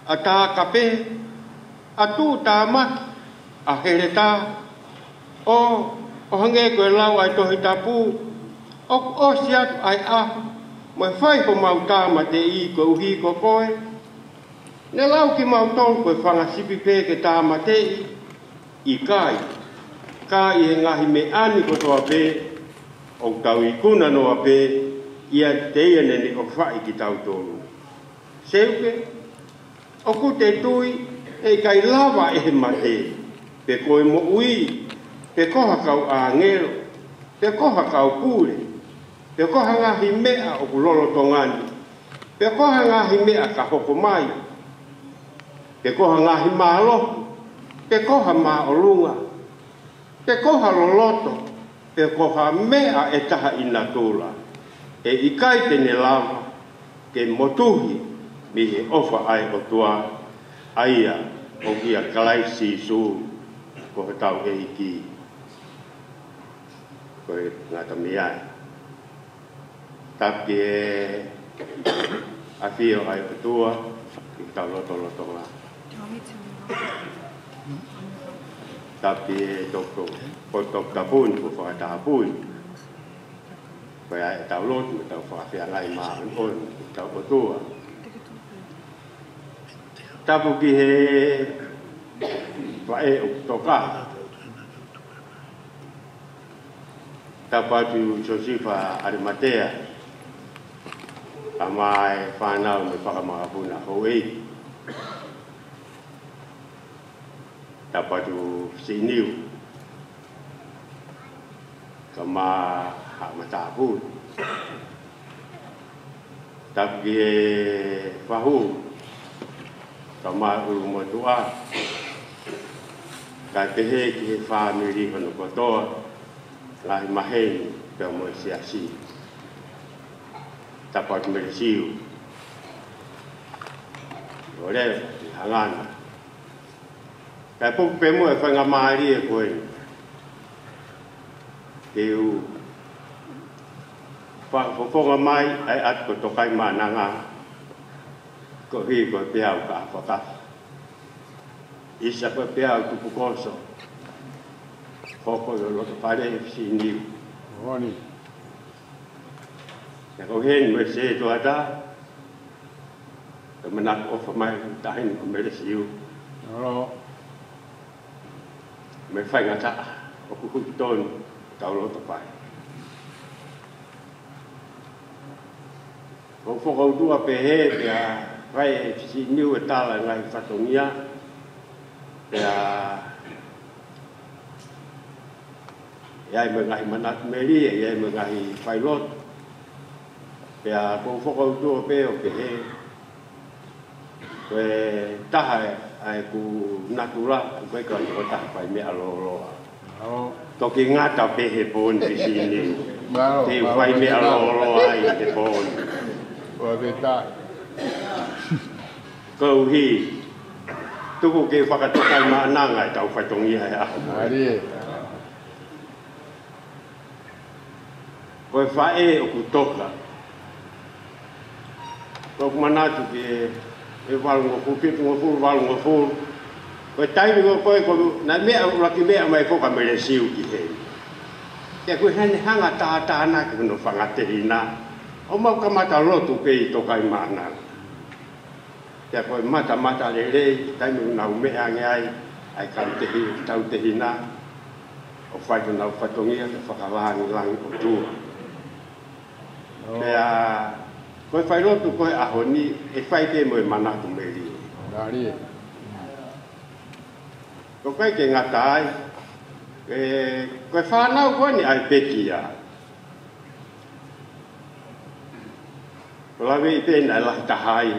a tā kape, a tū tā maki, a here tā. O hange koe lau ai tohi tā pū, o si atu ai aho, mai whai ho mau tā ma te I koe uhi ko koe. Ne lau ki mau tolu koe whanga sipi pē ke tā ma te I kai. Kai he ngahi me ani ko toa pē, o tau I kuna noa pē, ia te ia nene o whai ki tau tolu. Seuke, o ku te tui, e kai lava e he mate, pe koe mo ui, pe koha kau a ngero, pe koha kau kure, pe koha ngahi mea o kulolo tongani, pe koha ngahi mea ka hoko mai, pe koha ngahi maalohu, pe koha maa olunga, pe koha loloto, pe koha mea e taha ina tula, e ikai tene lava, ke motuhi, mi he ofa ai o tua aia o kia kalai si su ko he tau e iki ko he ngata mi ai Tapi afio ai tua kita loto lah. Tapi toko potok tapun ku fa tapun. Kaya tau lot tau fa fia lai ma on tau tua. Tapu ki he fa toka. Tapatu Josifa Arimatea. Amai whanau me whakamahapuna hoi. Tapatu siniu. Kama hamatapun. Tapi fahu. Kama urumotua. Katehe ki family kono kotor. Lai mahen kamo siasi. Dapat meresiu. Oleh hangan. Tapi pemu fanga mari ko. Teu. Fa fo mai ai at ko tokai mananga. Ko hi ko piau ka fa. Isa ko piau ku pukoso. Koko lo pare sini. Oni. Kau hen mesti tu ada. Kemenak of mai tahin meresiu. Kalau me fai ngata aku huton tau lo tepai. Kau kau dua pehe ya vai sini utala ngai fatongia. Ya mengai manat meri ya mengai pilot. Ya kau kau dua pehe pehe. Taha aku natural aku kan kota pai me alolo. Toki ngata pehe pon di sini. Te pai me alolo ai te pon. Wabeta. Kau hi. Tuku ke whakatokai maananga tau whaitongi hai aho. Ari. Koe whae o kutoka. Koe manatu ke walungo kupitu ngofuru, walungo furu. Koe taimi koe na mea laki mea mai koka mele siu ki hei. Kia koe hene hanga tātāna ki hono whangatehina. O mau ka mata lotu pe i tokai maananga. Kia koe mata lelei, taimi nau mea ngai, ai kau tehi, tau tehina. O whaitu nau whatongia, whakalangi langi o tua. Pea, koe whairotu koe ahoni, e whaite mo e manatu meri. Dari. Ko koe ke ngatai, koe whanau koe ni ai pekia. Ko lawe i pēna e lahi tahai,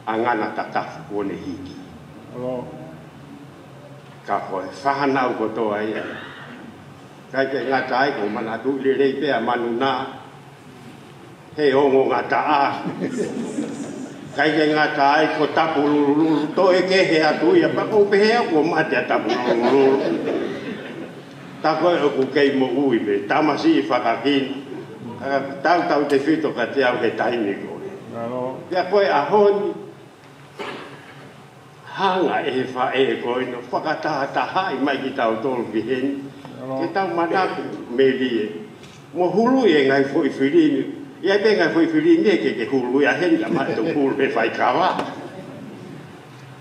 angana tatafu kone hiki. Hello. Ka koe whanau kotoa ia. Kai ke ngatai ko manatu lirei pēa manuna. He ongo ngataa. Kai ke ngatai ko tapu lululu. To e ke he atu ia pako pehea ko mate a tapu lululu. Tako e oku kei mo ui me. Tamasi i whakakin. Tau te whito ka te au he taimi koe. Ia koe ahoni. Hanga e wha e koe no whakatahataha i mai ki tau tolu ki heni. Ke tau manaku me lie. Mo hulu e ngai fwoi whirini. Ia pe ngai fwoi whirini e ke hulu ia heni a mai tau hulu e whai kawa.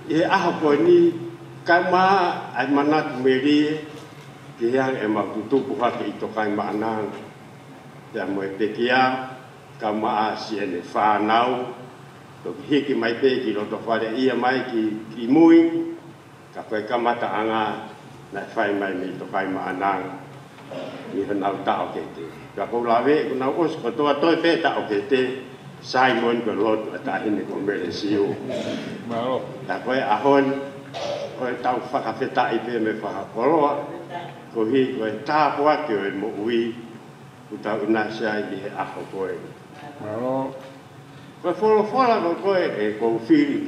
E aho koe ni kama ai manaku me lie. Ki hang e makutupu hake i tokai maanang. Ia mo e pekia kama a siene whanau. Toki hiki mai pe ki roto whare ia mai ki mui. Ka koe kamata anga na whai mai mi tokai maanang. Mi hanau tau ke te. Ka kou lawe ku nau os ko toa toi pe tau ke te. Simon ko lotu a tahine ko mele siu. Ka koe ahon. Koe tau whakawhetai pe me whakakoroa. Ko hi koe tāpua ke oe mo ui. Ku tau unasiai i he aho koe. Koe wholofola ko koe e kou whiri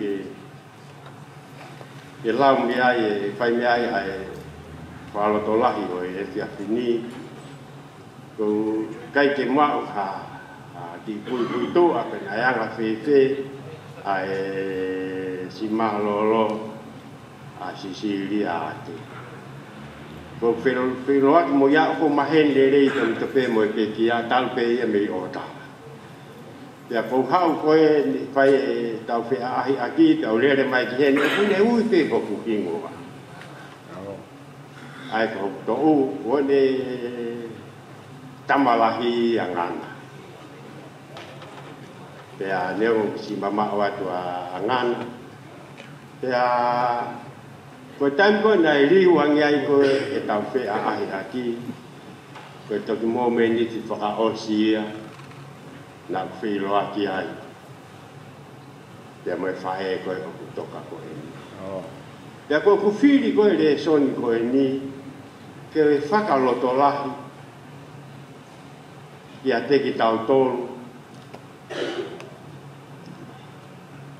ke lau mi ai e whai mi ai ai whaloto lahi o e whia whini. Kou kai ke mau ha Di pui tu apa nayang fefe si malolo si Silia ati. Ko filo at mo ya ko mahen dere tam tepe mo ke kia tal pe ya me ota. Ya ko hau ko fai tau fe ahi aki tau le mai ki hen ko ne ui pe ko ku kingo. Ai ko to o ne tamalahi angana. Pea neo si mama watu angana. Pea ko tanko na liu angai ko e tau fe ahi aki. Ko to ki mo me ni ti whaka osia na whilo aki ai. Pea mo e whae ko e ku toka ko e ni. Pea ko ku whiri ko e le soni ko e ni ke e whakaloto lahi ia te ki tau tolu.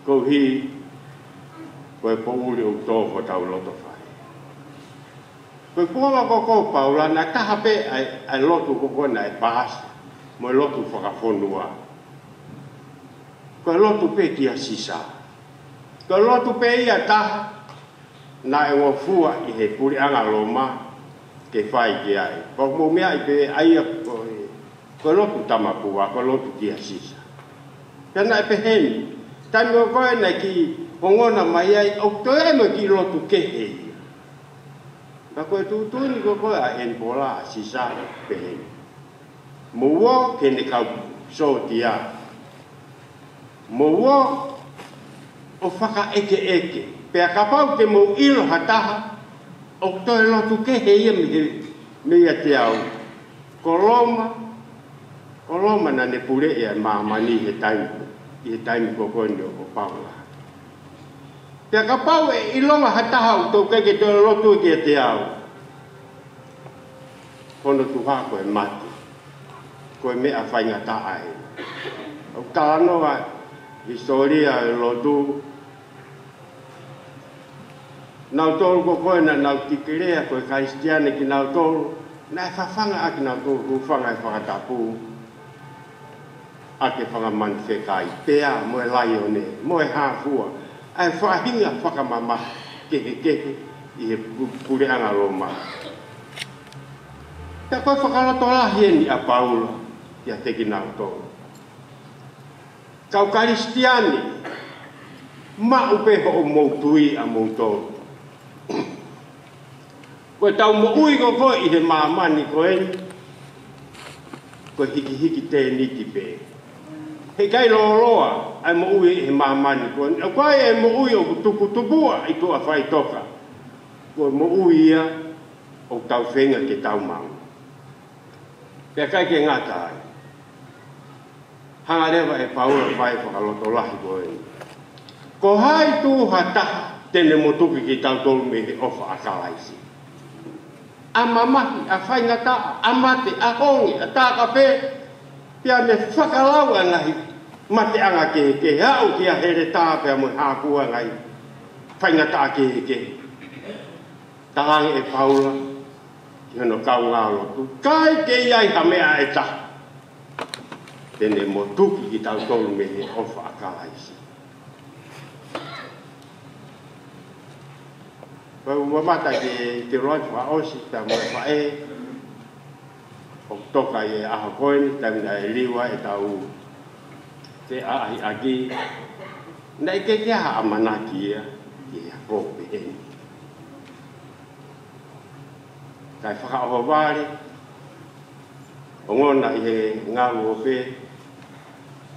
Ko hi ko e pouri o tō ko tau loto whai. Ko e kuala ko paula na kaha pe ai lotu ko kona e pāsi mo e lotu whakafonua. Ko e lotu pe kia sisa. Ko e lotu pe ia taha na e ngofua i he puri anga loma ke whai ki ai. Ko mo mea i pe aia ko e lotu tamakua, ko e lotu kia sisa. Pena e pe heni. Tani o koe na ki hongona mai ai, o to e mo ki lotu kehe ia. Ka koe tūtuni ko koe a en pola a sisa peheni. Mua ke ne kau so tia. Mua o whaka eke. Pea ka pau te mo ilo hataha, o to e lotu kehe ia me ia te au. Koloma na ne pure ia mamani he taimu. I taimi ko koe ni o paula. Pea ka pau e ilonga hataha o tō keke te lotu ki te au. Kono tuha koe mati. Koe mea whainga ta ai. O tānoa historia e lotu. Nau tōru ko koe na nau tikirea koe karistiane ki nau tōru. Na e whawhanga aki nau tōru whanga e whakatapu. Ake whangaman whekai, pea mo e lai o ne, mo e hāfua. Ai whahinga whakamama kehe i he pureanga roma. Pea koe whakarato lahi ni a Paula, ia teki nau tōru. Kau karistiani, ma upeho o moutui a moutōru. Koe tau mo ui ko koe i he maamani koe, koe hiki te niki pē. He kai loa ai mo ui he mamani ko a kai e mo ui o tuku i to a fai toka ko mo ui ia o tau whenga ke tau mau pe kai ke ngata ai hanga lewa e Paula fai whakaloto lahi ko e ko hai tu hata tene mo tuki ki tau tolu me he ofa akalaisi a mamahi a whai ngata a mate a hongi a tāka pia me whakalau angahi mate anga ke hau kia here tā pia mo hākua ngai whaingata ke tahangi e Paula ki hono kau ngā lotu kai ke iai ha mea e ta tene mo tuki ki tau tolu me he ofa akalaisi pau mamata ke roi wha osi ta mo whae o toka e aha koeni, tamina e liwa e tau te ahi aki. Na ike ke aha amanaki ia, ki a kope eni. Kai whakaoho wāre, o ngona i he ngaru o pē,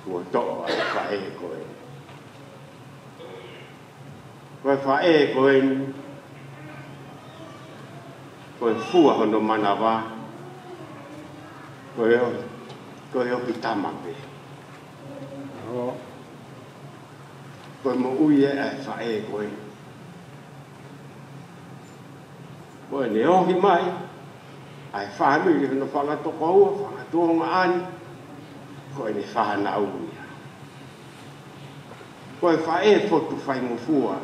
kua toa e whae koe. Koe whae koe ni, koe fua hono mana wā, koe o pitama pe. Koe mo ui e whae koe. Koe ne ohi mai, ai whamiri hono whangatoko ua, whangatoonga ani, koe ne whahana uia. Koe whae fotu whai mo fua.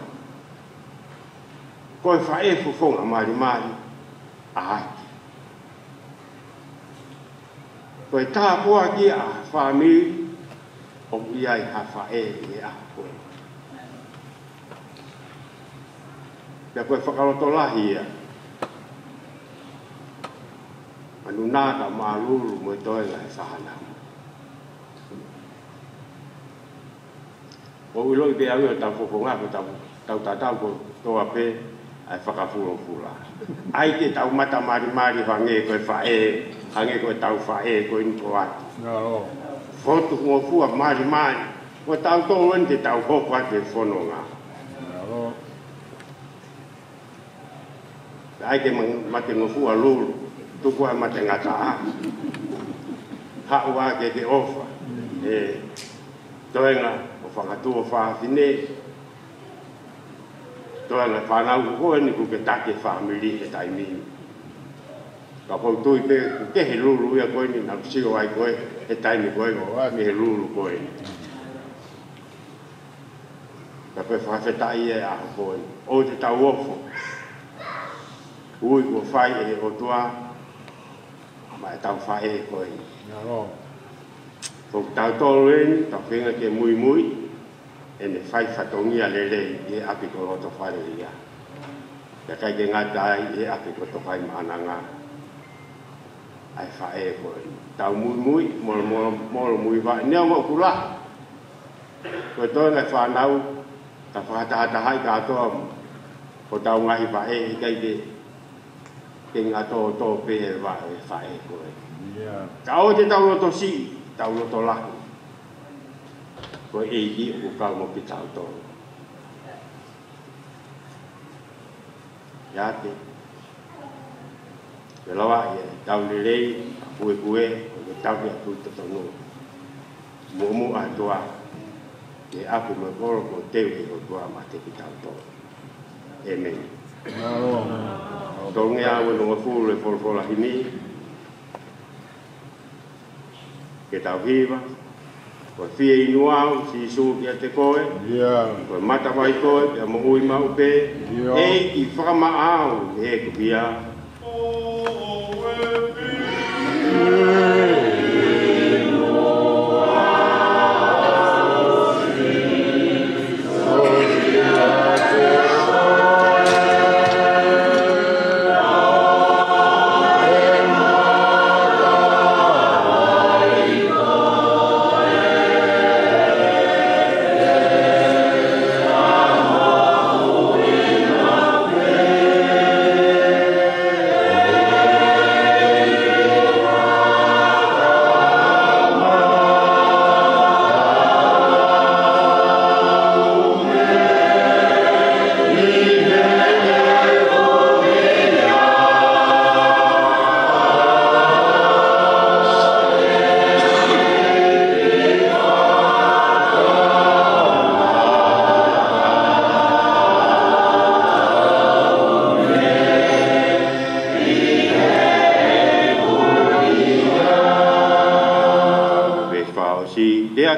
Koe whae fofonga mari, a haki. koe tāpua ki a whāmi o iai ha whae e a koe. Pea koe whakaroto lahi ia. Anu nāka māruru mo i toenga e whahanau. O ilo i te au e tau whoponga ko tau tātau ko toa pē ai whakafurofura. Ai te tau mata mari hange koe whae, hange koe tau whae koe niko atu. Fotu ngō fua mari, ko tau tō en te tau hoko ate whanonga. Ai te mate ngō fua lulu, tuku ai mate ngata a. Hau a ke te ofa. Toenga, o whakatua whāwhine. Toenga whanau koe ni ku ke take whamiri e taimini. Ka kou tui pe, ke he lulu ia koe ni, nau sio ai koe, he taimi koe ko, me he lulu koe ni. Ka koe whawhetai e aho koe ni. O te tau ofo. Ui ko whai e o tua, ma e tau whae e koe ni. Ko tau tolu e ni, tau whenga ke mui, e ne whai whatongia lele e api ko roto whare ia. Ka kai ke ngatai e api ko to whai maananga. Ai whae e koe ni. Tau mui, moro mui whae. Nea mo kula. Koe toi ngai whanau, ka whakatahata hai katoa, ko tau ngahi whae e kai ke ngā tō pēhe whae e koe. Ka o te tau roto si, tau roto laku. Koe e i o kau mo ki tau tō. Ia te. Ke lawa i tau lelei, kue, o tau ki a kui tonu. Mumu a toa, ke apu me koro ko teu i o toa ma te ki tau tō. Amen. Tonge awe no ngafuru e wholofola hini. Ke tau hiwa. Koe whia inu au, si isu ki a te koe. Koe mata wai koe, pe a mo ui mau pe. E ki whakama au, e ku pia.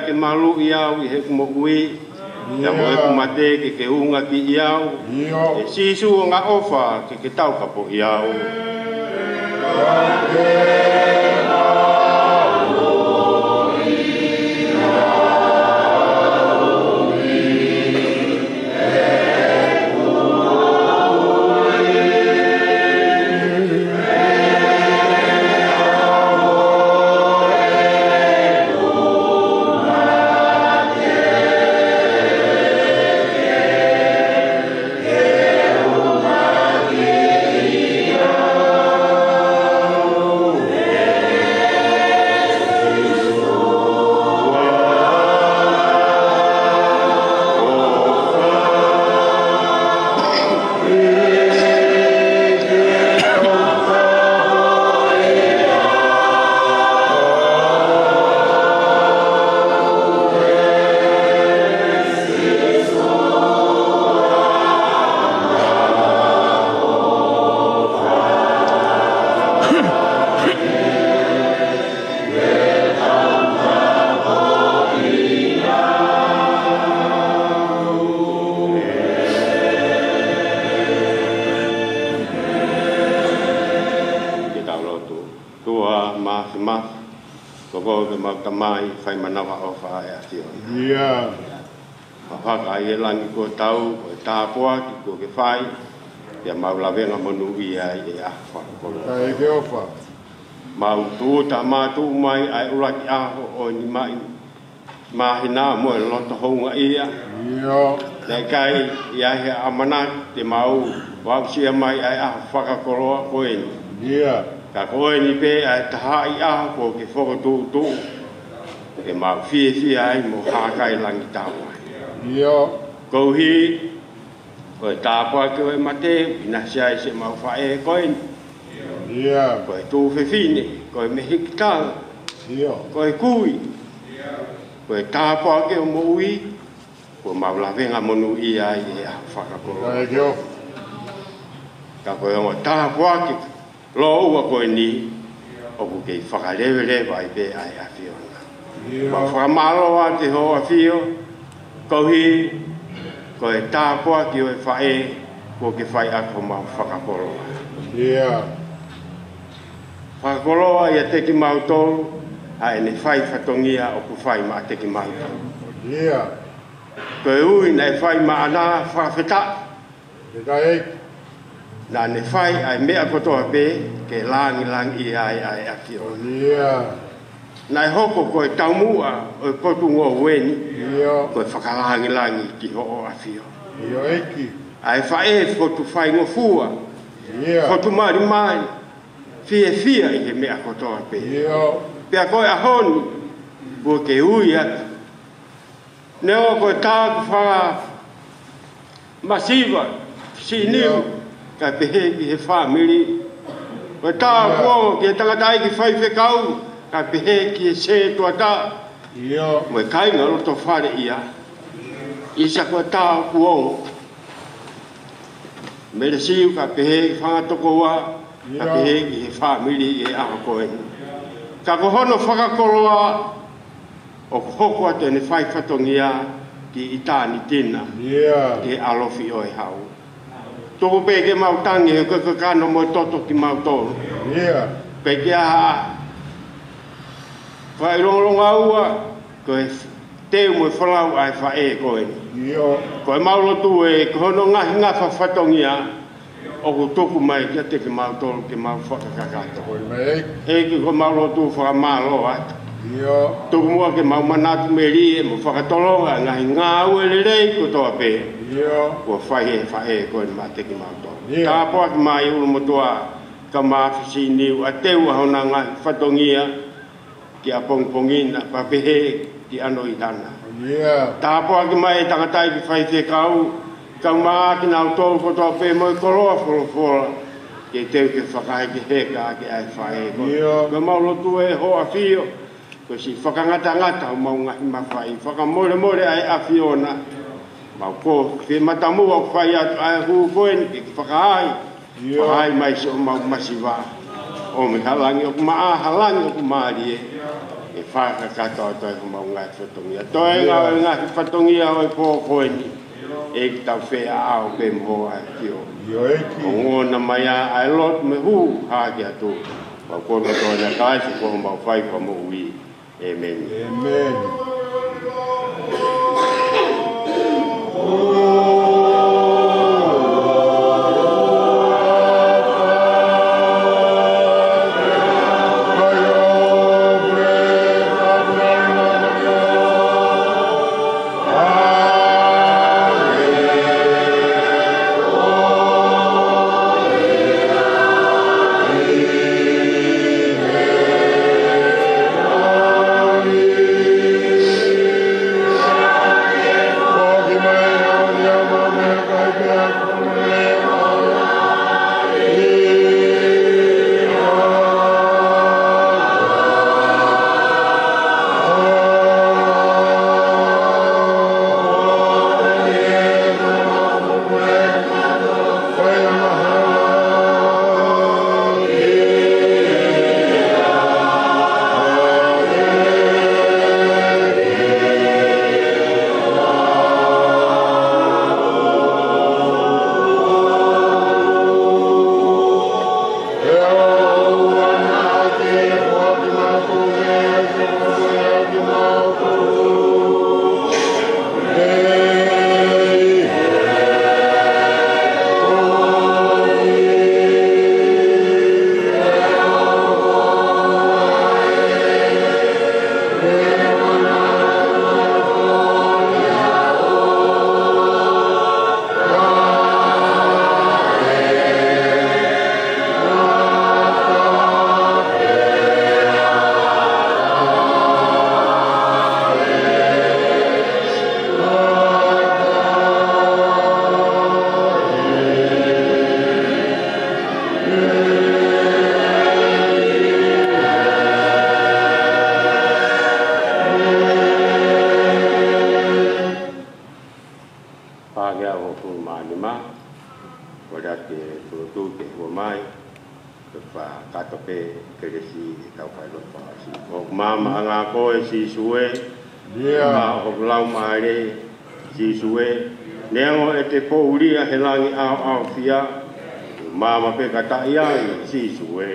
Ke malu iau i he kumo kui, ia mo e kumate ke unga ki iau, e sisu o ngā ofa ke tau kapo iau. Koko ke mau tamai fai manawa o fa ya tio. Ia. Papa ai langi ko tau ko tapoa ki ko ke fai. Ya mau la venga monu ia ia fa ko. Kai ke ofa. Mau tu ta ma tu mai ai ura ki a o ni mai. Ma hina mo lo to honga ia. Ia. Dai kai ia he amana te mau wa sia mai ai a fa ka ko ko en. Ia. Ka ko ni pe ai ta ai a ko ke fo tu tu. Ke mau fi ai mo ha kai langi tau. Ia. Ko hi ko ta pa ke mate ina sia se mau fa e ko en. Ia. Ko tu fe fine ko me hikta. Ia. Ko kui. Ko ta pa ke mo ui. Ko mau la venga monu ia ia fa ka ko. Kai ke ofa. Ka ko mo ta pa ke lo ua ko ni o ku ke fa ka le vai pe ai a fio. Ba fa malo a te ho a fio. Ko hi ko e tāpua ki o e whae ko ke whai a ko mau whakakoroa. Ia. Whakakoroa i a teki mau tolu a e ne whai whatongia o ku whai ma a teki mau tolu. Ia. Ko e ui nei whai ma ana whakawheta. Te kai. Nā ne whai ai mea kotoa pe ke langi i ai a fio. Ia. Nai hoko ko e taumua o e kotu ngō weni. Ia. Ko e whakalangi ki ho o a fio. Ia eki. Ai whae fotu whai ngofua. Ia. Fotu mari mai. Fia i he mea kotoa pe. Ia. Pea koe a honi. Bua ke ui atu. Neo koe tāku whaa masiva. Si niu. Ka pehe ki he whamiri. Koe tāku o ki he tangatai ki whai whekau. Ka pehe ki he se tuata. Ia. Moe kai ngaro to whare ia. Isa koe tāku o. Mera siu ka pehe ki whangatoko wa. Ka pehe ki he whamiri e aha koe. Ka kohono whakakoroa o hoko atu ne whai whatongia ki i tāni tina. Ia. Ki alofi o e hau. Toko pe ke mau tangi he koe kano mo toto ki mau tolu. Ia. Pe ke aha whai ronga ua koe teu mo whalau ai whae koe. Ia. Koe maulotu e kohono ngahi ngafa whatongia o ku toku mai kia te ke mau tolu ke mau whakakakato. Koe mai. E ki ko maulotu whakamalo atu. Ia. Tuku mua ke mau manatu me rie mo whakatolonga ngahi ngā ue le rei ko toa pe. Ia. Ko whae koe ni mate ki mau tolu. Ia. Ka poa ki mai ulu motua ka maafisi niu a teu ahona ngahi whatongia ki a pongpongina pa pehe ki ano i hana. Ia. Tāpua ki mai tangatai ki whai te kau, ka maa ki nau tolu kotoa pe moi koroa wholofola, ki teu ki whakahe ki heka ki ai whae. Ia. Ka maulotu e hoa fio, ko si whakangata o mau ngahi mawhai, whakamore ai a fiona, mau ko, ki matamua o whai atu ai huu koen ki whakahai, Ia. whakahai mai se o mau masiwa, o me halangi o maa halangi o maari e. E whaka katoa toi ko mau ngai whatongia. Toi ngai whatongia o e pō koeni. E ki tau whea au pe mho ai kio. Ia eki. O ngōna mai a lot me hu hāki atu. Mau kōna toi na kaisi ko mau whai pa mo ui. Amen. Amen. Amen. pe keresi tau kai lo pa si o mama anga ko si suwe ma o lau mare si suwe neango e te pouria he langi au fia mama pe kata ia si suwe